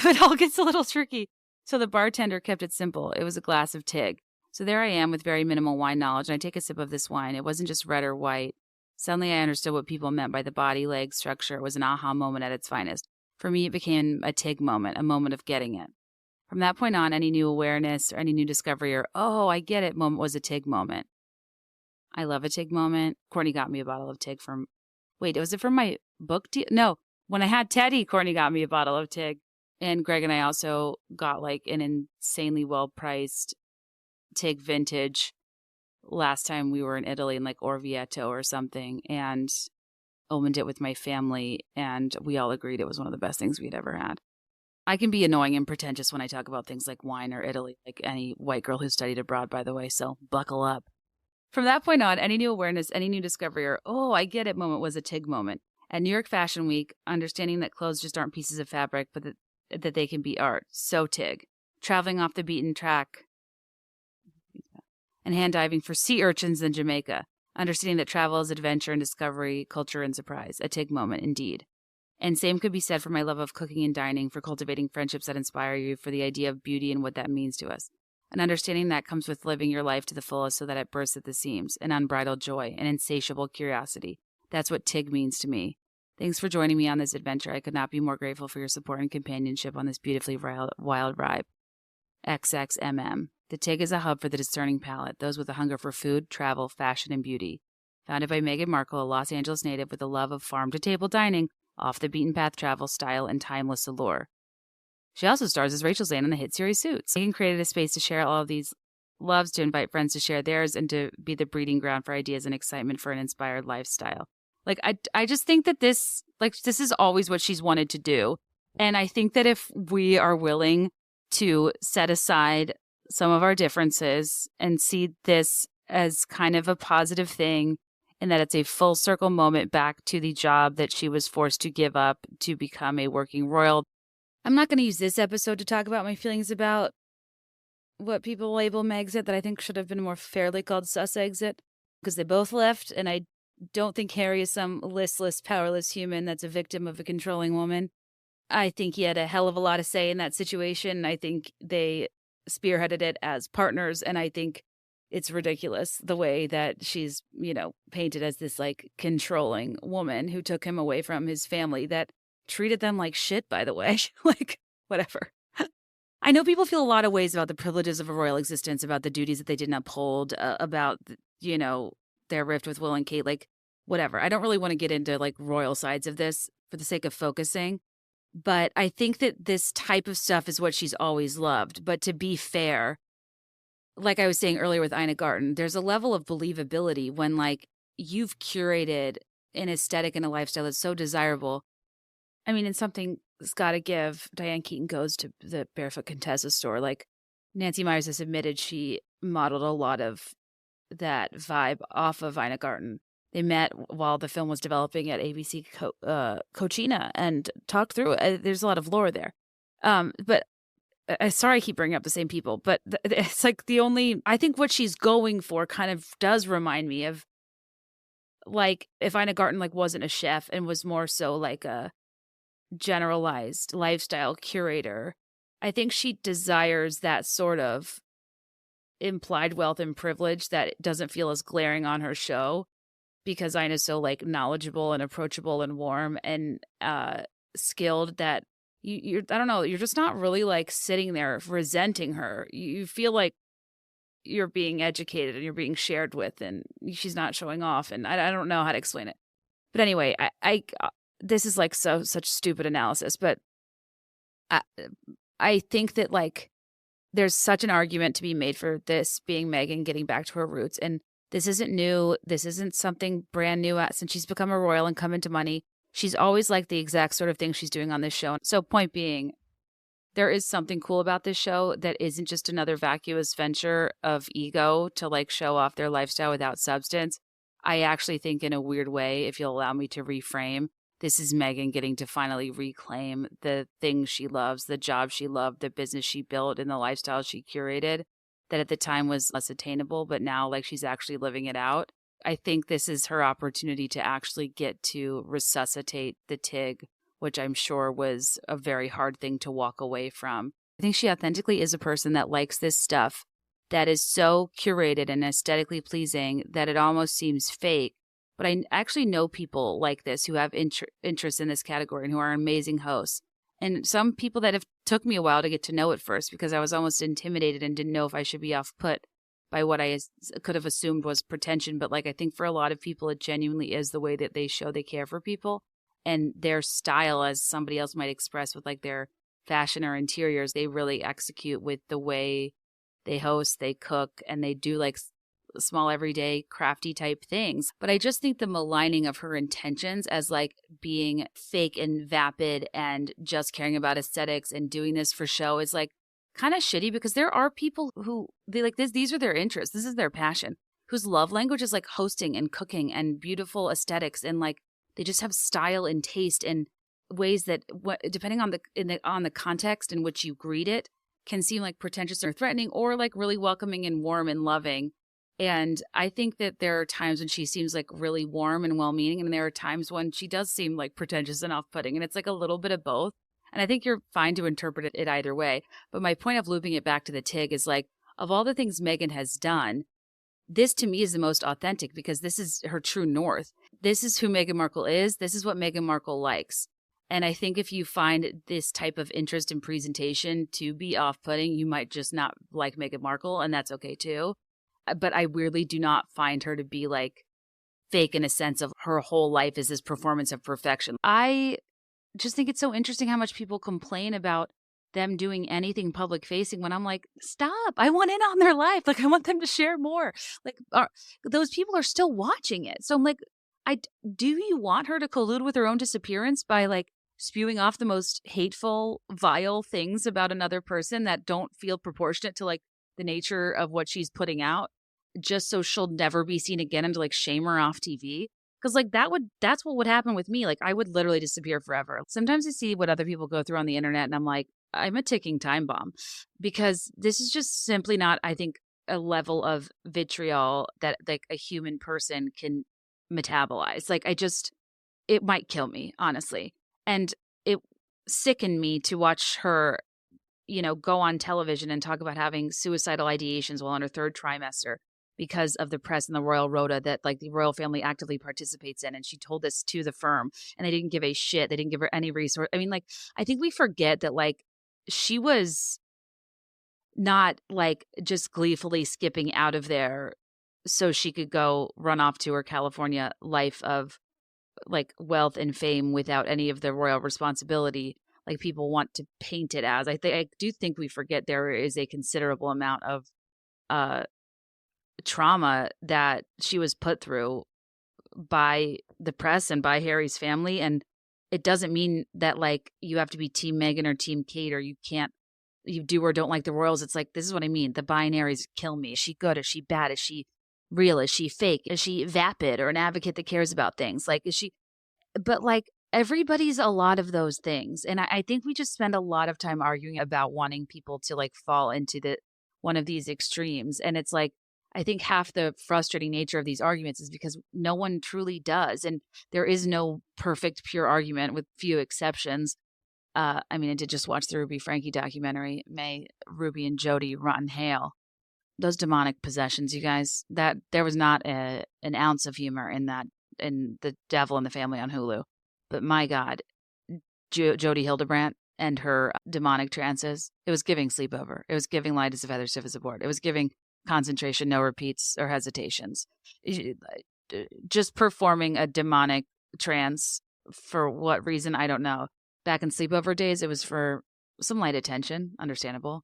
It all gets a little tricky. So the bartender kept it simple. It was a glass of Tig. So there I am with very minimal wine knowledge, and I take a sip of this wine. It wasn't just red or white. Suddenly I understood what people meant by the body, leg, structure. It was an aha moment at its finest. For me, it became a TIG moment, a moment of getting it. From that point on, any new awareness or any new discovery or, oh, I get it moment was a TIG moment. I love a TIG moment. Courtney got me a bottle of TIG was it from my book deal? No, when I had Teddy, Courtney got me a bottle of TIG. And Greg and I also got like an insanely well-priced TIG vintage last time we were in Italy in like Orvieto or something, and opened it with my family, and we all agreed it was one of the best things we'd ever had. I can be annoying and pretentious when I talk about things like wine or Italy, like any white girl who studied abroad, by the way, so buckle up. From that point on, any new awareness, any new discovery, or, oh, I get it moment was a TIG moment. At New York Fashion Week, understanding that clothes just aren't pieces of fabric, but that they can be art. So TIG. Traveling off the beaten track and hand diving for sea urchins in Jamaica. Understanding that travel is adventure and discovery, culture and surprise. A TIG moment, indeed. And same could be said for my love of cooking and dining, for cultivating friendships that inspire you, for the idea of beauty and what that means to us. An understanding that comes with living your life to the fullest so that it bursts at the seams. An unbridled joy, an insatiable curiosity. That's what TIG means to me. Thanks for joining me on this adventure. I could not be more grateful for your support and companionship on this beautifully wild ride. XXMM. The TIG is a hub for the discerning palate, those with a hunger for food, travel, fashion, and beauty. Founded by Meghan Markle, a Los Angeles native with a love of farm-to-table dining, off-the-beaten-path travel, style, and timeless allure. She also stars as Rachel Zane in the hit series Suits. Meghan created a space to share all of these loves, to invite friends to share theirs, and to be the breeding ground for ideas and excitement for an inspired lifestyle. Like, I just think that this is always what she's wanted to do. And I think that if we are willing to set aside some of our differences and see this as kind of a positive thing, and that it's a full circle moment back to the job that she was forced to give up to become a working royal. I'm not going to use this episode to talk about my feelings about what people label Megxit, that I think should have been more fairly called Sussexit, because they both left, and I don't think Harry is some listless, powerless human that's a victim of a controlling woman. I think he had a hell of a lot of say in that situation. I think they spearheaded it as partners, and I think it's ridiculous the way that she's, painted as this like controlling woman who took him away from his family, that treated them like shit, by the way. Like, whatever. I know people feel a lot of ways about the privileges of a royal existence, about the duties that they didn't uphold, about, their rift with Will and Kate, like, whatever. I don't really want to get into like royal sides of this for the sake of focusing. But I think that this type of stuff is what she's always loved. But to be fair, like I was saying earlier with Ina Garten, there's a level of believability when like you've curated an aesthetic and a lifestyle that's so desirable. I mean, and something's got to give. Diane Keaton goes to the Barefoot Contessa store. Like, Nancy Meyers has admitted she modeled a lot of that vibe off of Ina Garten. They met while the film was developing at ABC Cochina and talked through it. There's a lot of lore there. But sorry I keep bringing up the same people, but it's like I think what she's going for kind of does remind me of, like, if Ina Garten like wasn't a chef and was more so like a generalized lifestyle curator, I think she desires that sort of implied wealth and privilege that doesn't feel as glaring on her show, because Ina's so like knowledgeable and approachable and warm and skilled, that I don't know, you're just not really like sitting there resenting her. You feel like you're being educated and you're being shared with, and she's not showing off. And I don't know how to explain it. But anyway, this is like such stupid analysis, but I, I think that like there's such an argument to be made for this being Meghan getting back to her roots. And this isn't new. This isn't something brand new since she's become a royal and come into money. She's always like the exact sort of thing she's doing on this show. So point being, there is something cool about this show that isn't just another vacuous venture of ego to like show off their lifestyle without substance. I actually think in a weird way, if you'll allow me to reframe, this is Meghan getting to finally reclaim the things she loves, the job she loved, the business she built, and the lifestyle she curated that at the time was less attainable, but now like she's actually living it out. I think this is her opportunity to actually get to resuscitate the TIG, which I'm sure was a very hard thing to walk away from. I think she authentically is a person that likes this stuff that is so curated and aesthetically pleasing that it almost seems fake. But I actually know people like this who have interest in this category and who are amazing hosts. And some people that have took me a while to get to know at first because I was almost intimidated and didn't know if I should be off put by what I could have assumed was pretension. But like I think for a lot of people, it genuinely is the way that they show they care for people. And their style, as somebody else might express with like their fashion or interiors, they really execute with the way they host, they cook, and they do like small everyday crafty type things. But I just think the maligning of her intentions as like being fake and vapid and just caring about aesthetics and doing this for show is like kind of shitty, because there are people who they like this, these are their interests, this is their passion, whose love language is like hosting and cooking and beautiful aesthetics, and like they just have style and taste in ways that depending on the context in which you greet it can seem like pretentious or threatening, or like really welcoming and warm and loving. And I think that there are times when she seems like really warm and well-meaning, and there are times when she does seem like pretentious and off-putting, and it's like a little bit of both. And I think you're fine to interpret it either way. But my point of looping it back to the TIG is like, of all the things Meghan has done, this to me is the most authentic, because this is her true north. This is who Meghan Markle is. This is what Meghan Markle likes. And I think if you find this type of interest in presentation to be off-putting, you might just not like Meghan Markle, and that's okay too. But I weirdly do not find her to be like fake in a sense of her whole life is this performance of perfection. I just think it's so interesting how much people complain about them doing anything public facing when I'm like, stop, I want in on their life. Like, I want them to share more. Like, those people are still watching it. So I'm like, do you want her to collude with her own disappearance by like spewing off the most hateful, vile things about another person that don't feel proportionate to like the nature of what she's putting out, just so she'll never be seen again and to like shame her off TV? Because like that's what would happen with me. Like I would literally disappear forever. Sometimes I see what other people go through on the internet and I'm like, I'm a ticking time bomb, because this is just simply not, I think, a level of vitriol that like a human person can metabolize. Like it might kill me, honestly. And it sickened me to watch her, go on television and talk about having suicidal ideations while in her third trimester because of the press and the royal rota that like the royal family actively participates in. And she told this to the firm and they didn't give a shit. They didn't give her any resource. I mean, like, I think we forget that like she was not like just gleefully skipping out of there so she could go run off to her California life of like wealth and fame without any of the royal responsibility like people want to paint it as. I do think we forget there is a considerable amount of trauma that she was put through by the press and by Harry's family. And it doesn't mean that like you have to be team Meghan or team Kate, or you do or don't like the royals. It's like, this is what I mean. The binaries kill me. Is she good? Is she bad? Is she real? Is she fake? Is she vapid or an advocate that cares about things? Like, is she, but like everybody's a lot of those things. And I think we just spend a lot of time arguing about wanting people to like fall into one of these extremes. And it's like, I think half the frustrating nature of these arguments is because no one truly does. And there is no perfect, pure argument with few exceptions. I mean, I did just watch the Ruby Frankie documentary, May, Ruby and Jody Rotten Hail. Those demonic possessions, you guys, that there was not an ounce of humor in that, in The Devil and the Family on Hulu. But my God, Jody Hildebrandt and her demonic trances. It was giving sleepover. It was giving light as a feather, stiff as a board. It was giving concentration, no repeats or hesitations. Just performing a demonic trance for what reason, I don't know. Back in sleepover days, it was for some light attention, understandable.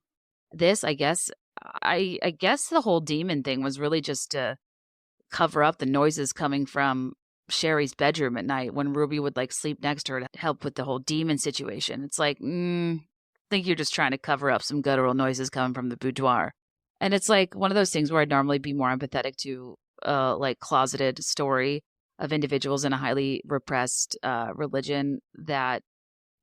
This, I guess the whole demon thing was really just to cover up the noises coming from Sherry's bedroom at night when Ruby would like sleep next to her to help with the whole demon situation. It's like, I think you're just trying to cover up some guttural noises coming from the boudoir. And it's like one of those things where I'd normally be more empathetic to like closeted story of individuals in a highly repressed religion that,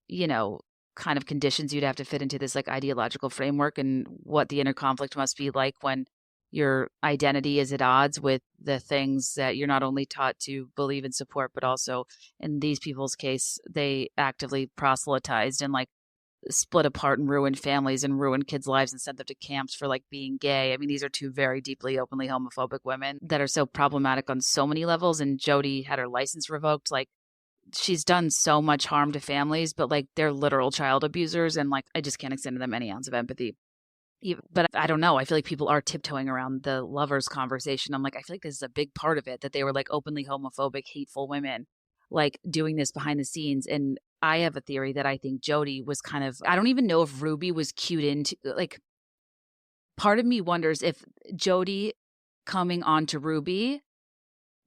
you know, kind of conditions you to have to fit into this like ideological framework, and what the inner conflict must be like when your identity is at odds with the things that you're not only taught to believe and support, but also in these people's case, they actively proselytized and like split apart and ruined families and ruined kids' lives and sent them to camps for like being gay. I mean, these are two very deeply, openly homophobic women that are so problematic on so many levels. And Jodi had her license revoked. Like, she's done so much harm to families, but like they're literal child abusers. And like, I just can't extend to them any ounce of empathy. But I don't know. I feel like people are tiptoeing around the lovers conversation. I'm like, I feel like this is a big part of it, that they were like openly homophobic, hateful women, like doing this behind the scenes. And I have a theory that I think Jodi was kind of, I don't even know if Ruby was cued into, like, part of me wonders if Jodi coming on to Ruby,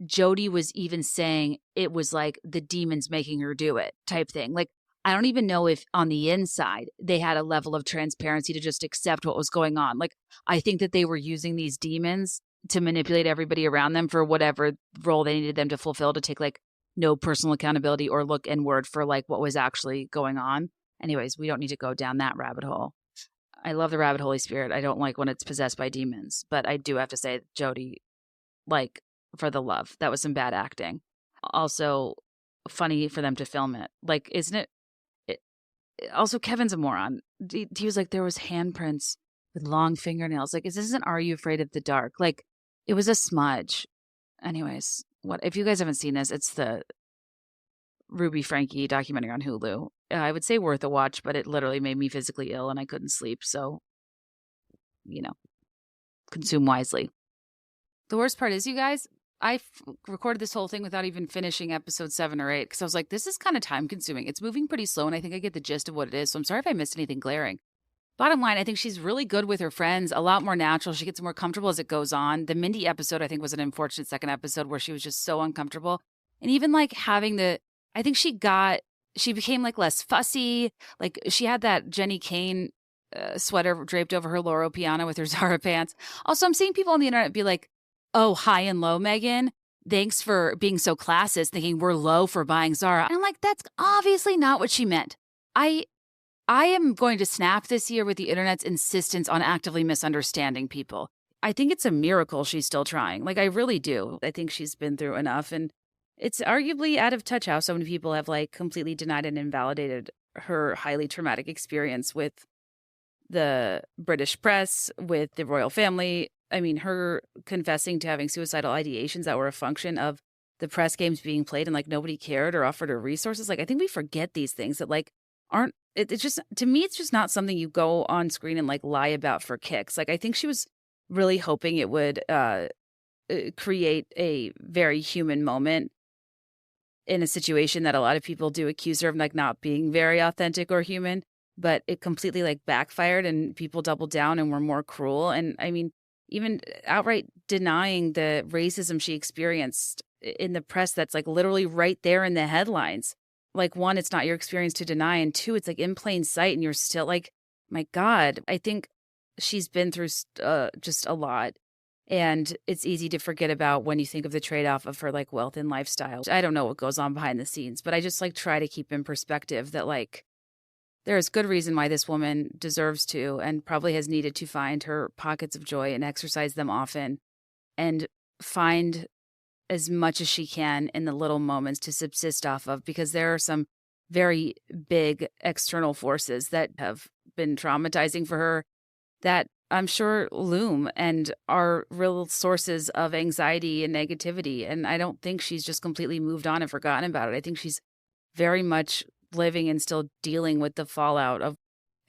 Jodi was even saying it was like the demons making her do it type thing. Like, I don't even know if on the inside they had a level of transparency to just accept what was going on. Like, I think that they were using these demons to manipulate everybody around them for whatever role they needed them to fulfill, to take like no personal accountability or look inward for like what was actually going on. Anyways, we don't need to go down that rabbit hole. I love the rabbit Holy Spirit. I don't like when it's possessed by demons, but I do have to say, Jodi, like, for the love, that was some bad acting. Also, funny for them to film it. Like, isn't it? Also, Kevin's a moron. He was like, there was handprints with long fingernails. Like, this isn't Are You Afraid of the Dark? Like, it was a smudge. Anyways, what if you guys haven't seen this? It's the Ruby Frankie documentary on Hulu. I would say worth a watch, but it literally made me physically ill and I couldn't sleep. So, you know, consume wisely. The worst part is, you guys, I recorded this whole thing without even finishing episode 7 or 8 because I was like, this is kind of time consuming. It's moving pretty slow and I think I get the gist of what it is. So I'm sorry if I missed anything glaring. Bottom line, I think she's really good with her friends, a lot more natural. She gets more comfortable as it goes on. The Mindy episode, I think, was an unfortunate second episode where she was just so uncomfortable. And even like having I think she became like less fussy. Like, she had that Jenny Kane sweater draped over her Loro Piana with her Zara pants. Also, I'm seeing people on the internet be like, oh, high and low, Meghan. Thanks for being so classist, thinking we're low for buying Zara. And I'm like, that's obviously not what she meant. I am going to snap this year with the internet's insistence on actively misunderstanding people. I think it's a miracle she's still trying. Like, I really do. I think she's been through enough. And it's arguably out of touch how so many people have like completely denied and invalidated her highly traumatic experience with the British press, with the royal family. I mean, her confessing to having suicidal ideations that were a function of the press games being played and like nobody cared or offered her resources. Like, I think we forget these things that like aren't, it's just, to me, it's just not something you go on screen and like lie about for kicks. Like, I think she was really hoping it would create a very human moment in a situation that a lot of people do accuse her of like not being very authentic or human, but it completely like backfired and people doubled down and were more cruel. And I mean, even outright denying the racism she experienced in the press that's like literally right there in the headlines. Like, one, it's not your experience to deny, and two, it's like in plain sight and you're still like, my God. I think she's been through just a lot, and it's easy to forget about when you think of the trade-off of her like wealth and lifestyle. I don't know what goes on behind the scenes, but I just like try to keep in perspective that like there is good reason why this woman deserves to and probably has needed to find her pockets of joy and exercise them often and find as much as she can in the little moments to subsist off of, because there are some very big external forces that have been traumatizing for her that I'm sure loom and are real sources of anxiety and negativity. And I don't think she's just completely moved on and forgotten about it. I think she's very much living and still dealing with the fallout of.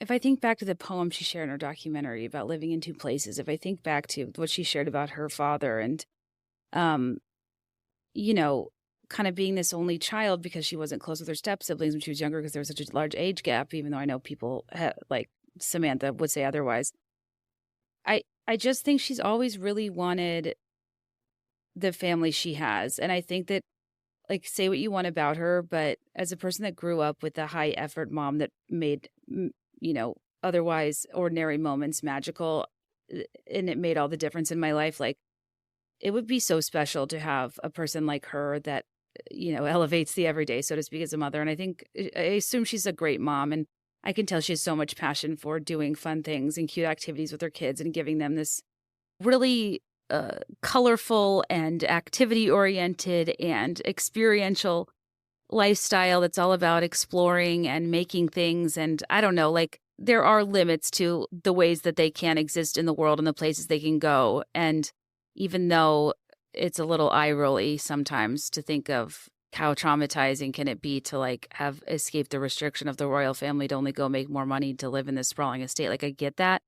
If I think back to the poem she shared in her documentary about living in two places, if I think back to what she shared about her father and, you know, kind of being this only child because she wasn't close with her step siblings when she was younger because there was such a large age gap, even though I know people like Samantha would say otherwise. I just think she's always really wanted the family she has. And I think that, like, say what you want about her, but as a person that grew up with a high effort mom that made, otherwise ordinary moments magical, and it made all the difference in my life, like, it would be so special to have a person like her that, elevates the everyday, so to speak, as a mother. And I assume she's a great mom, and I can tell she has so much passion for doing fun things and cute activities with her kids and giving them this really colorful and activity-oriented and experiential lifestyle that's all about exploring and making things. And I don't know, like, there are limits to the ways that they can exist in the world and the places they can go. And even though it's a little eye-rolly sometimes to think of how traumatizing can it be to, like, have escaped the restriction of the royal family to only go make more money to live in this sprawling estate. Like, I get that.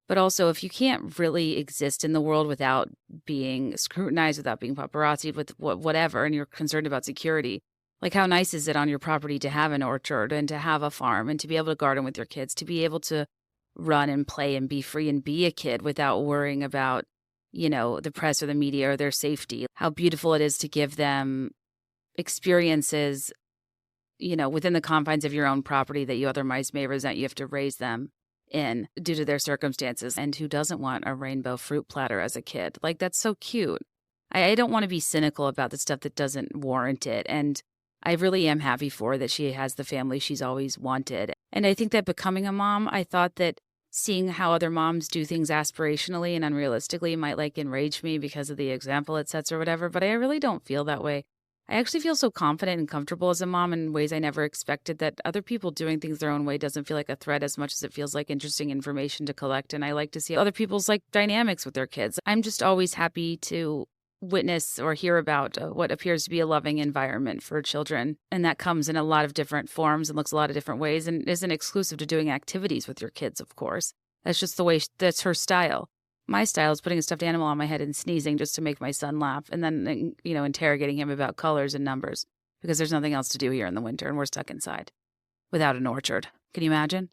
But also, if you can't really exist in the world without being scrutinized, without being paparazzi'd, with whatever, and you're concerned about security, like, how nice is it on your property to have an orchard and to have a farm and to be able to garden with your kids, to be able to run and play and be free and be a kid without worrying about, the press or the media or their safety? How beautiful it is to give them experiences, within the confines of your own property that you otherwise may resent you have to raise them in due to their circumstances. And who doesn't want a rainbow fruit platter as a kid? Like, that's so cute. I don't want to be cynical about the stuff that doesn't warrant it. And I really am happy for her that she has the family she's always wanted. And I think that becoming a mom, I thought that seeing how other moms do things aspirationally and unrealistically might, like, enrage me because of the example it sets or whatever. But I really don't feel that way. I actually feel so confident and comfortable as a mom in ways I never expected, that other people doing things their own way doesn't feel like a threat as much as it feels like interesting information to collect. And I like to see other people's, like, dynamics with their kids. I'm just always happy to witness or hear about what appears to be a loving environment for children. And that comes in a lot of different forms and looks a lot of different ways and isn't exclusive to doing activities with your kids, of course. That's just the way, that's her style. My style is putting a stuffed animal on my head and sneezing just to make my son laugh, and then, interrogating him about colors and numbers because there's nothing else to do here in the winter and we're stuck inside without an orchard. Can you imagine?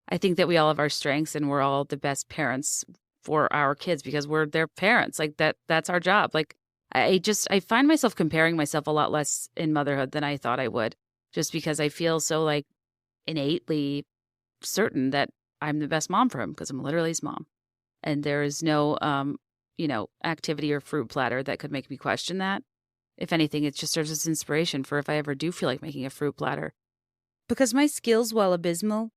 I think that we all have our strengths and we're all the best parents for our kids because we're their parents. Like, that's our job. Like, I find myself comparing myself a lot less in motherhood than I thought I would, just because I feel so, like, innately certain that I'm the best mom for him because I'm literally his mom. And there is no, activity or fruit platter that could make me question that. If anything, it just serves as inspiration for if I ever do feel like making a fruit platter. Because my skills, while abysmal,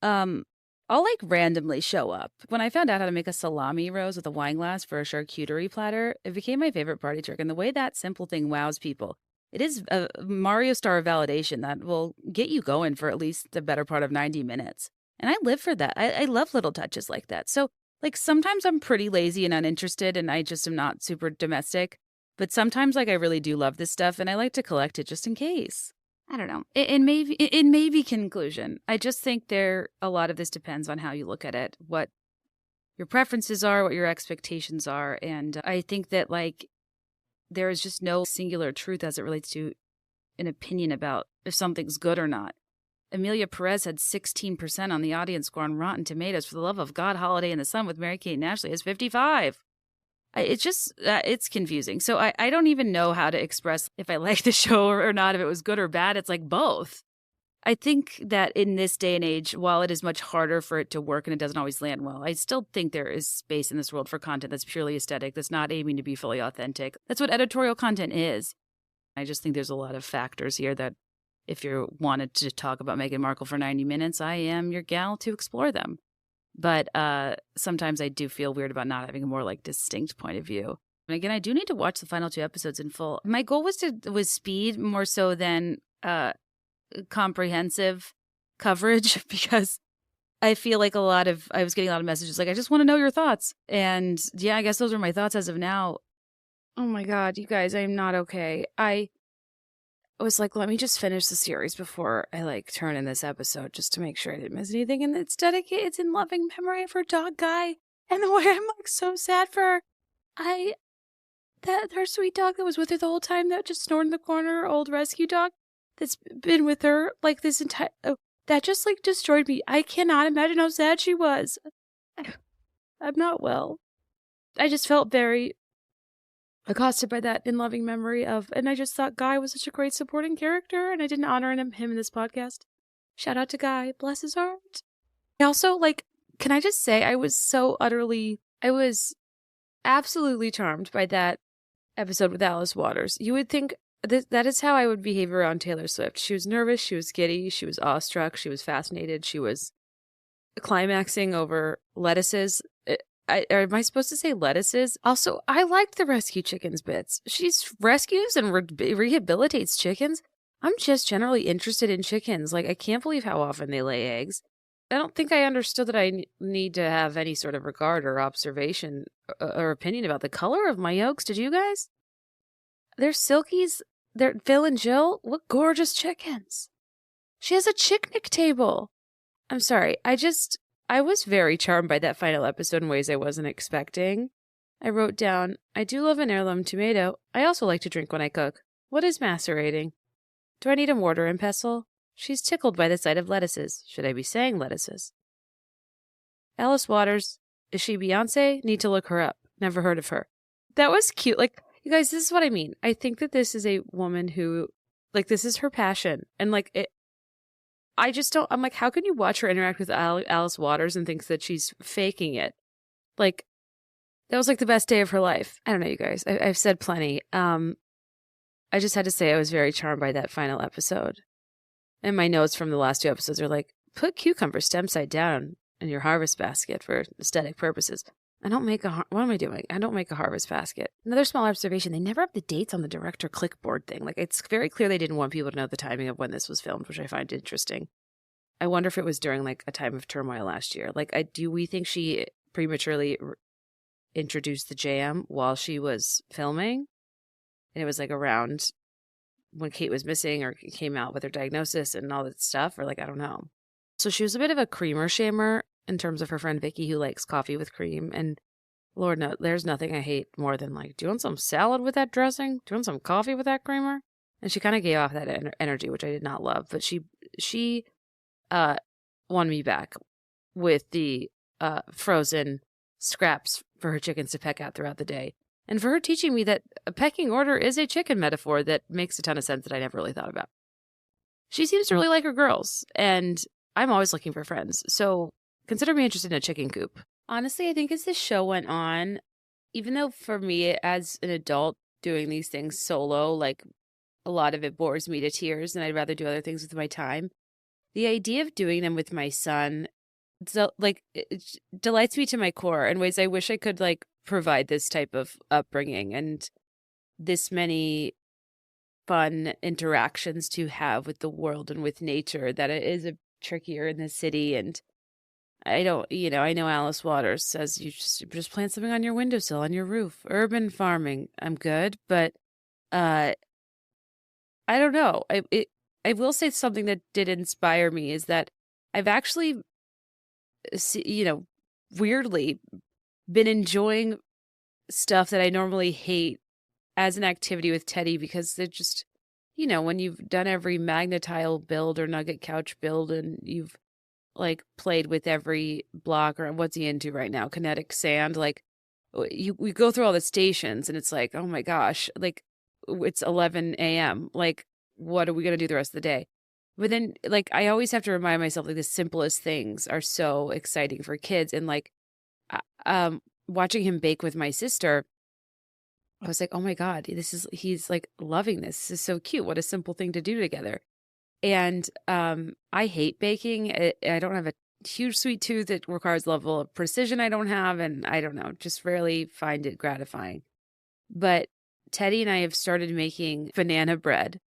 I'll, like, randomly show up. When I found out how to make a salami rose with a wine glass for a charcuterie platter, it became my favorite party trick. And the way that simple thing wows people, it is a Mario Star validation that will get you going for at least the better part of 90 minutes. And I live for that. I love little touches like that. So, like, sometimes I'm pretty lazy and uninterested and I just am not super domestic. But sometimes, like, I really do love this stuff and I like to collect it just in case. I don't know. It may be conclusion. I just think a lot of this depends on how you look at it, what your preferences are, what your expectations are. And I think that, like, there is just no singular truth as it relates to an opinion about if something's good or not. Amelia Perez had 16% on the audience score on Rotten Tomatoes. For the love of God, Holiday in the Sun with Mary-Kate and Ashley has 55. It's just, it's confusing. So I don't even know how to express if I like the show or not, if it was good or bad. It's like both. I think that in this day and age, while it is much harder for it to work and it doesn't always land well, I still think there is space in this world for content that's purely aesthetic, that's not aiming to be fully authentic. That's what editorial content is. I just think there's a lot of factors here that if you wanted to talk about Meghan Markle for 90 minutes, I am your gal to explore them. But sometimes I do feel weird about not having a more, like, distinct point of view. And again, I do need to watch the final 2 episodes in full. My goal was speed more so than comprehensive coverage, because I feel like I was getting a lot of messages like, I just want to know your thoughts. And yeah, I guess those are my thoughts as of now. Oh my God, you guys, I am not okay. was like, let me just finish the series before I like turn in this episode just to make sure I didn't miss anything. And it's dedicated, it's in loving memory of her dog Guy. And the way I'm like so sad for her. Her sweet dog that was with her the whole time that just snored in the corner, old rescue dog that's been with her like this entire, that just like destroyed me. I cannot imagine how sad she was. I'm not well. I just felt very accosted by that in loving memory of, and I just thought Guy was such a great supporting character, and I didn't honor him in this podcast. Shout out to Guy, bless his heart. I also, like, can I just say, I was absolutely charmed by that episode with Alice Waters. You would think that is how I would behave around Taylor Swift. She was nervous, she was giddy, she was awestruck, she was fascinated, she was climaxing over lettuces. Am I supposed to say lettuces? Also, I liked the rescue chickens bits. She rescues and rehabilitates chickens. I'm just generally interested in chickens. Like, I can't believe how often they lay eggs. I don't think I understood that I need to have any sort of regard or observation or opinion about the color of my yolks. Did you guys? They're silkies. They're Phil and Jill. What gorgeous chickens. She has a picnic table. I'm sorry. I was very charmed by that final episode in ways I wasn't expecting. I wrote down, I do love an heirloom tomato. I also like to drink when I cook. What is macerating? Do I need a mortar and pestle? She's tickled by the sight of lettuces. Should I be saying lettuces? Alice Waters. Is she Beyonce? Need to look her up. Never heard of her. That was cute. Like, you guys, this is what I mean. I think that this is a woman who, like, this is her passion. And, like, I just don't, I'm like, how can you watch her interact with Alice Waters and think that she's faking it? Like, that was like the best day of her life. I don't know, you guys. I've said plenty. I just had to say I was very charmed by that final episode. And my notes from the last 2 episodes are like, put cucumber stem side down in your harvest basket for aesthetic purposes. What am I doing? I don't make a harvest basket. Another small observation, they never have the dates on the director clipboard thing. Like, it's very clear they didn't want people to know the timing of when this was filmed, which I find interesting. I wonder if it was during, like, a time of turmoil last year. Like, do we think she prematurely introduced the jam while she was filming? And it was, like, around when Kate was missing or came out with her diagnosis and all that stuff, or, like, I don't know. So she was a bit of a creamer shamer in terms of her friend Vicky, who likes coffee with cream. And Lord, no, there's nothing I hate more than, like, do you want some salad with that dressing? Do you want some coffee with that creamer? And she kind of gave off that energy, which I did not love. But she won me back with the frozen scraps for her chickens to peck at throughout the day. And for her teaching me that a pecking order is a chicken metaphor that makes a ton of sense that I never really thought about. She seems to really like her girls, and I'm always looking for friends. So consider me interested in a chicken coop. Honestly, I think as this show went on, even though for me as an adult doing these things solo, like, a lot of it bores me to tears and I'd rather do other things with my time, the idea of doing them with my son, so, like, it delights me to my core in ways I wish I could, like, provide this type of upbringing and this many fun interactions to have with the world and with nature, that it is trickier in the city. And I don't, I know Alice Waters says you just plant something on your windowsill, on your roof. Urban farming, I'm good, but I don't know. I will say something that did inspire me is that I've actually, weirdly been enjoying stuff that I normally hate as an activity with Teddy, because they're just, when you've done every magnetile build or nugget couch build and you've, like, played with every block, or what's he into right now? Kinetic sand. Like, we go through all the stations and it's like, oh my gosh, like, it's 11 a.m. Like, what are we going to do the rest of the day? But then, like, I always have to remind myself, like, the simplest things are so exciting for kids. And, like, watching him bake with my sister, I was like, oh my God, he's like loving this. This is so cute. What a simple thing to do together. And I hate baking. I don't have a huge sweet tooth. It requires a level of precision I don't have. And I don't know, just rarely find it gratifying. But Teddy and I have started making banana bread.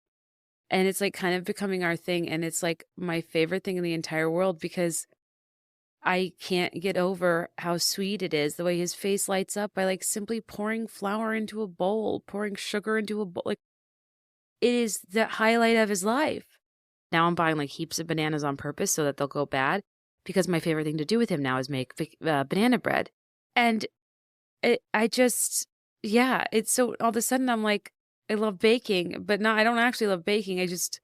And it's, like, kind of becoming our thing. And it's, like, my favorite thing in the entire world, because I can't get over how sweet it is, the way his face lights up by, like, simply pouring flour into a bowl, pouring sugar into a bowl. Like, is the highlight of his life. Now I'm buying like heaps of bananas on purpose so that they'll go bad, because my favorite thing to do with him now is make banana bread. And it's so all of a sudden I'm like, I love baking, but I don't actually love baking. I just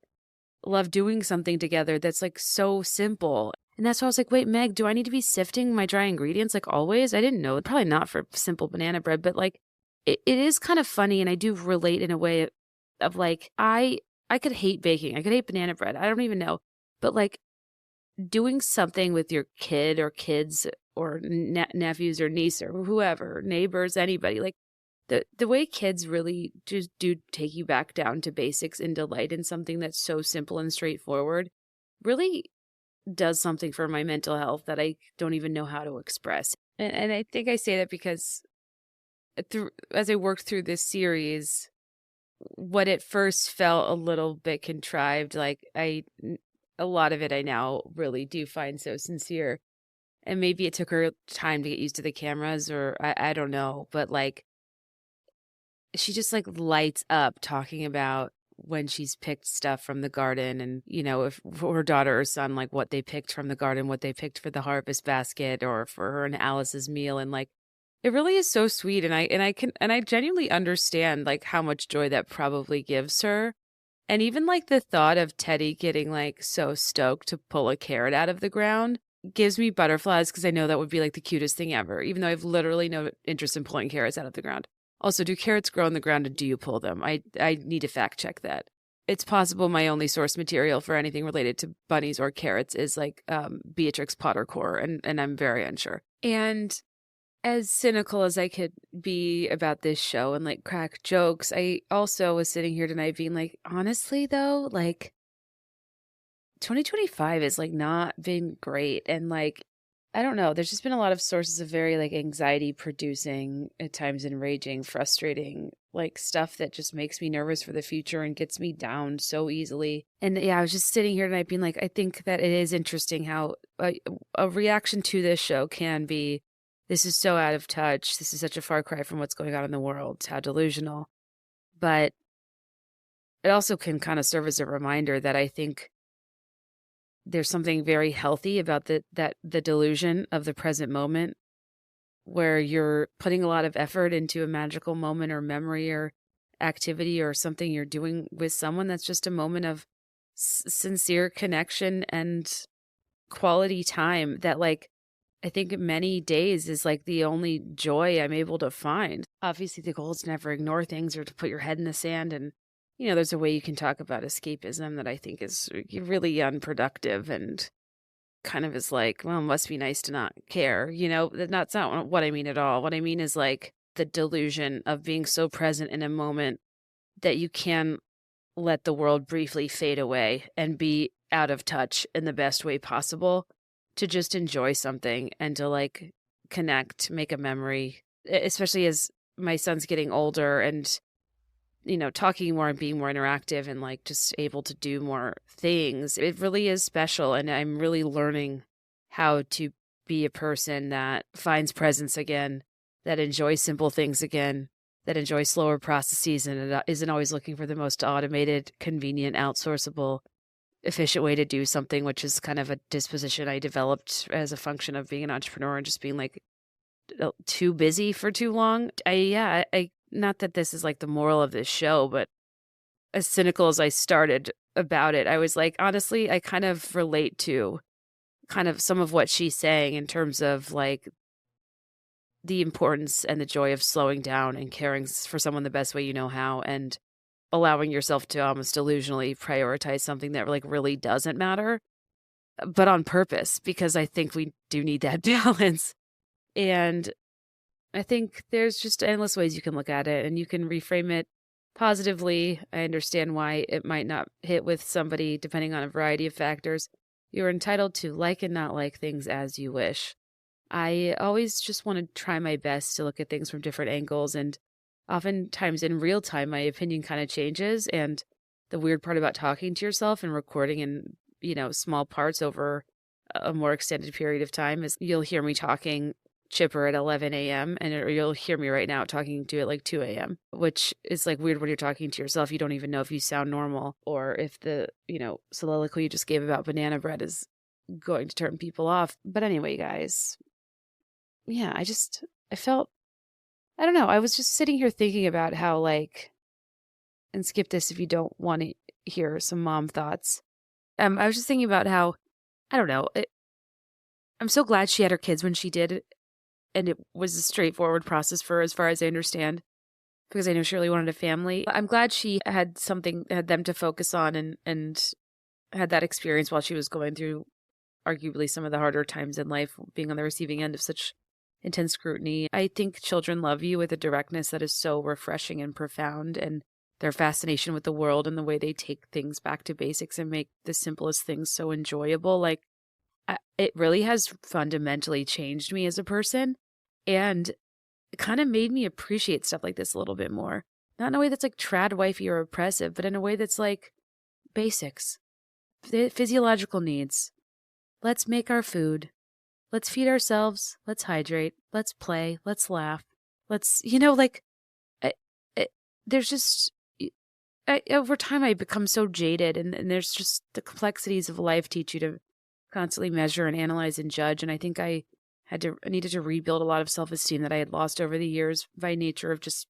love doing something together that's like so simple. And that's why I was like, wait, Meg, do I need to be sifting my dry ingredients like always? I didn't know. Probably not for simple banana bread, but like it is kind of funny. And I do relate in a way of like, I could hate baking. I could hate banana bread. I don't even know. But like doing something with your kid or kids or nephews or niece or whoever, neighbors, anybody, like the way kids really just do take you back down to basics and delight in something that's so simple and straightforward really does something for my mental health that I don't even know how to express. And I think I say that because as I worked through this series, what at first felt a little bit contrived, like a lot of it I now really do find so sincere. And maybe it took her time to get used to the cameras, or I don't know, but like she just like lights up talking about when she's picked stuff from the garden, and if for her daughter or son, like what they picked from the garden, what they picked for the harvest basket, or for her and Alice's meal. And like it really is so sweet, and I genuinely understand like how much joy that probably gives her. And even like the thought of Teddy getting like so stoked to pull a carrot out of the ground gives me butterflies, because I know that would be like the cutest thing ever, even though I have literally no interest in pulling carrots out of the ground. Also, do carrots grow on the ground, and do you pull them? I need to fact check that. It's possible my only source material for anything related to bunnies or carrots is like Beatrix Pottercore, and I'm very unsure. And as cynical as I could be about this show and like crack jokes, I also was sitting here tonight being like, honestly though, like 2025 is like not been great. And like, I don't know, there's just been a lot of sources of very like anxiety producing, at times enraging, frustrating, like stuff that just makes me nervous for the future and gets me down so easily. And yeah, I was just sitting here tonight being like, I think that it is interesting how a reaction to this show can be, this is so out of touch. This is such a far cry from what's going on in the world. How delusional. But it also can kind of serve as a reminder that I think there's something very healthy about the delusion of the present moment, where you're putting a lot of effort into a magical moment or memory or activity or something you're doing with someone that's just a moment of sincere connection and quality time that like I think many days is like the only joy I'm able to find. Obviously, the goal is to never ignore things or to put your head in the sand. And, there's a way you can talk about escapism that I think is really unproductive and kind of is like, well, it must be nice to not care. That's not what I mean at all. What I mean is like the delusion of being so present in a moment that you can let the world briefly fade away and be out of touch in the best way possible, to just enjoy something and to like connect, make a memory, especially as my son's getting older and, talking more and being more interactive and like just able to do more things. It really is special. And I'm really learning how to be a person that finds presence again, that enjoys simple things again, that enjoys slower processes and isn't always looking for the most automated, convenient, outsourceable, efficient way to do something, which is kind of a disposition I developed as a function of being an entrepreneur and just being like too busy for too long. I not that this is like the moral of this show, but as cynical as I started about it, I was like, honestly, I kind of relate to kind of some of what she's saying in terms of like the importance and the joy of slowing down and caring for someone the best way you know how, and allowing yourself to almost delusionally prioritize something that like really doesn't matter, but on purpose, because I think we do need that balance. And I think there's just endless ways you can look at it, and you can reframe it positively. I understand why it might not hit with somebody depending on a variety of factors. You're entitled to like and not like things as you wish. I always just want to try my best to look at things from different angles, and oftentimes in real time, my opinion kind of changes. And the weird part about talking to yourself and recording in, small parts over a more extended period of time is you'll hear me talking chipper at 11 a.m. or you'll hear me right now talking to you at like 2 a.m., which is like weird when you're talking to yourself. You don't even know if you sound normal or if the, soliloquy you just gave about banana bread is going to turn people off. But anyway, guys, yeah, I felt, I don't know. I was just sitting here thinking about how like, and skip this if you don't want to hear some mom thoughts. I was just thinking about how, I don't know, I'm so glad she had her kids when she did, and it was a straightforward process for her as far as I understand, because I know she really wanted a family. I'm glad she had them to focus on and had that experience while she was going through arguably some of the harder times in life, being on the receiving end of such intense scrutiny. I think children love you with a directness that is so refreshing and profound, and their fascination with the world and the way they take things back to basics and make the simplest things so enjoyable. Like, it really has fundamentally changed me as a person, and it kind of made me appreciate stuff like this a little bit more. Not in a way that's like trad wifey or oppressive, but in a way that's like basics, physiological needs. Let's make our food. Let's feed ourselves. Let's hydrate. Let's play. Let's laugh. Let's, there's just, over time I become so jaded, and there's just the complexities of life teach you to constantly measure and analyze and judge. And I think I needed to rebuild a lot of self-esteem that I had lost over the years by nature of just,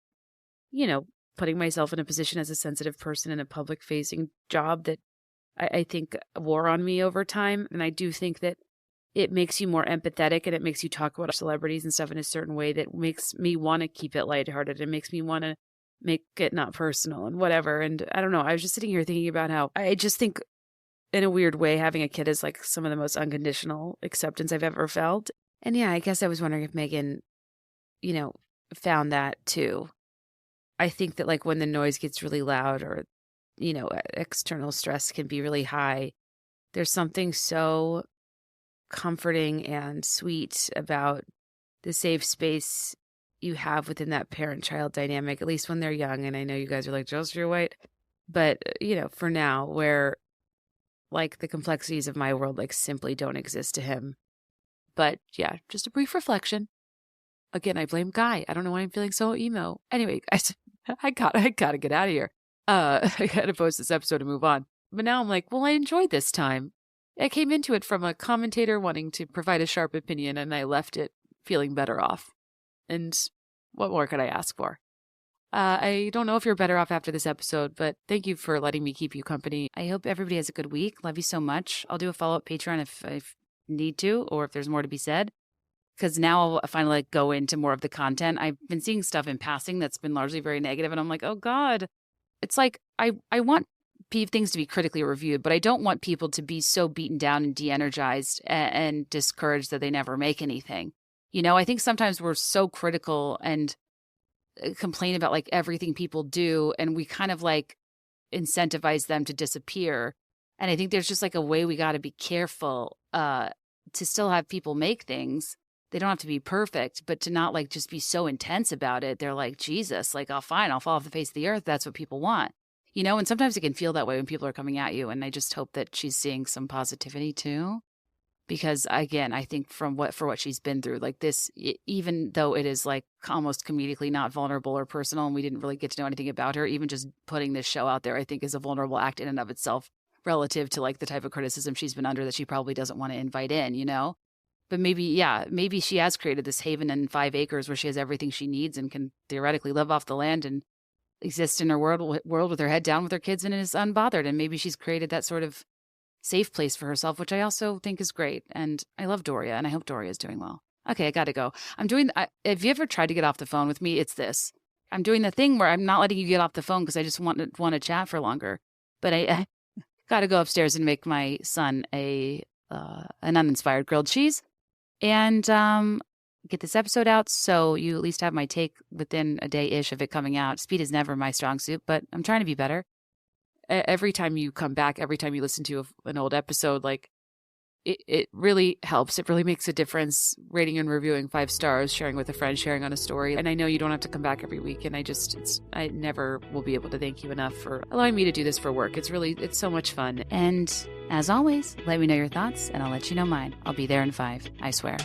putting myself in a position as a sensitive person in a public facing job that I think wore on me over time. And I do think that it makes you more empathetic, and it makes you talk about celebrities and stuff in a certain way that makes me want to keep it lighthearted. It makes me want to make it not personal and whatever. And I don't know. I was just sitting here thinking about how I just think in a weird way, having a kid is like some of the most unconditional acceptance I've ever felt. And yeah, I guess I was wondering if Meghan, found that too. I think that like when the noise gets really loud or, external stress can be really high, there's something so comforting and sweet about the safe space you have within that parent-child dynamic, at least when they're young. And I know you guys are like, Josie, you're white. But, for now, where like the complexities of my world like simply don't exist to him. But yeah, just a brief reflection. Again, I blame Guy. I don't know why I'm feeling so emo. Anyway, guys, I gotta get out of here. I gotta post this episode and move on. But now I'm like, well, I enjoyed this time. I came into it from a commentator wanting to provide a sharp opinion, and I left it feeling better off. And what more could I ask for? I don't know if you're better off after this episode, but thank you for letting me keep you company. I hope everybody has a good week. Love you so much. I'll do a follow-up Patreon if I need to, or if there's more to be said. Because now I'll finally go into more of the content. I've been seeing stuff in passing that's been largely very negative, and I'm like, oh God. It's like, I want things to be critically reviewed, but I don't want people to be so beaten down and de-energized and discouraged that they never make anything. I think sometimes we're so critical and complain about like everything people do, and we kind of like incentivize them to disappear. And I think there's just like a way we got to be careful to still have people make things. They don't have to be perfect, but to not like just be so intense about it. They're like, Jesus, like, I'll fall off the face of the earth. That's what people want. And sometimes it can feel that way when people are coming at you. And I just hope that she's seeing some positivity too. Because again, I think for what she's been through, like this, even though it is like almost comedically not vulnerable or personal, and we didn't really get to know anything about her, even just putting this show out there, I think is a vulnerable act in and of itself relative to like the type of criticism she's been under that she probably doesn't want to invite in, But maybe she has created this haven in 5 acres where she has everything she needs and can theoretically live off the land and exist in her world with her head down with her kids and is unbothered. And maybe she's created that sort of safe place for herself, which I also think is great. And I love Doria, and I hope Doria is doing well. Okay, I got to go. Have you ever tried to get off the phone with me? It's this. I'm doing the thing where I'm not letting you get off the phone because I just want to chat for longer. But I got to go upstairs and make my son an uninspired grilled cheese. And get this episode out so you at least have my take within a day-ish of it coming out. Speed is never my strong suit, but I'm trying to be better. Every time you come back, every time you listen to an old episode, like it really helps. It really makes a difference. Rating and reviewing 5 stars, sharing with a friend, sharing on a story. And I know you don't have to come back every week. And I never will be able to thank you enough for allowing me to do this for work. It's so much fun. And as always, let me know your thoughts and I'll let you know mine. I'll be there in 5, I swear.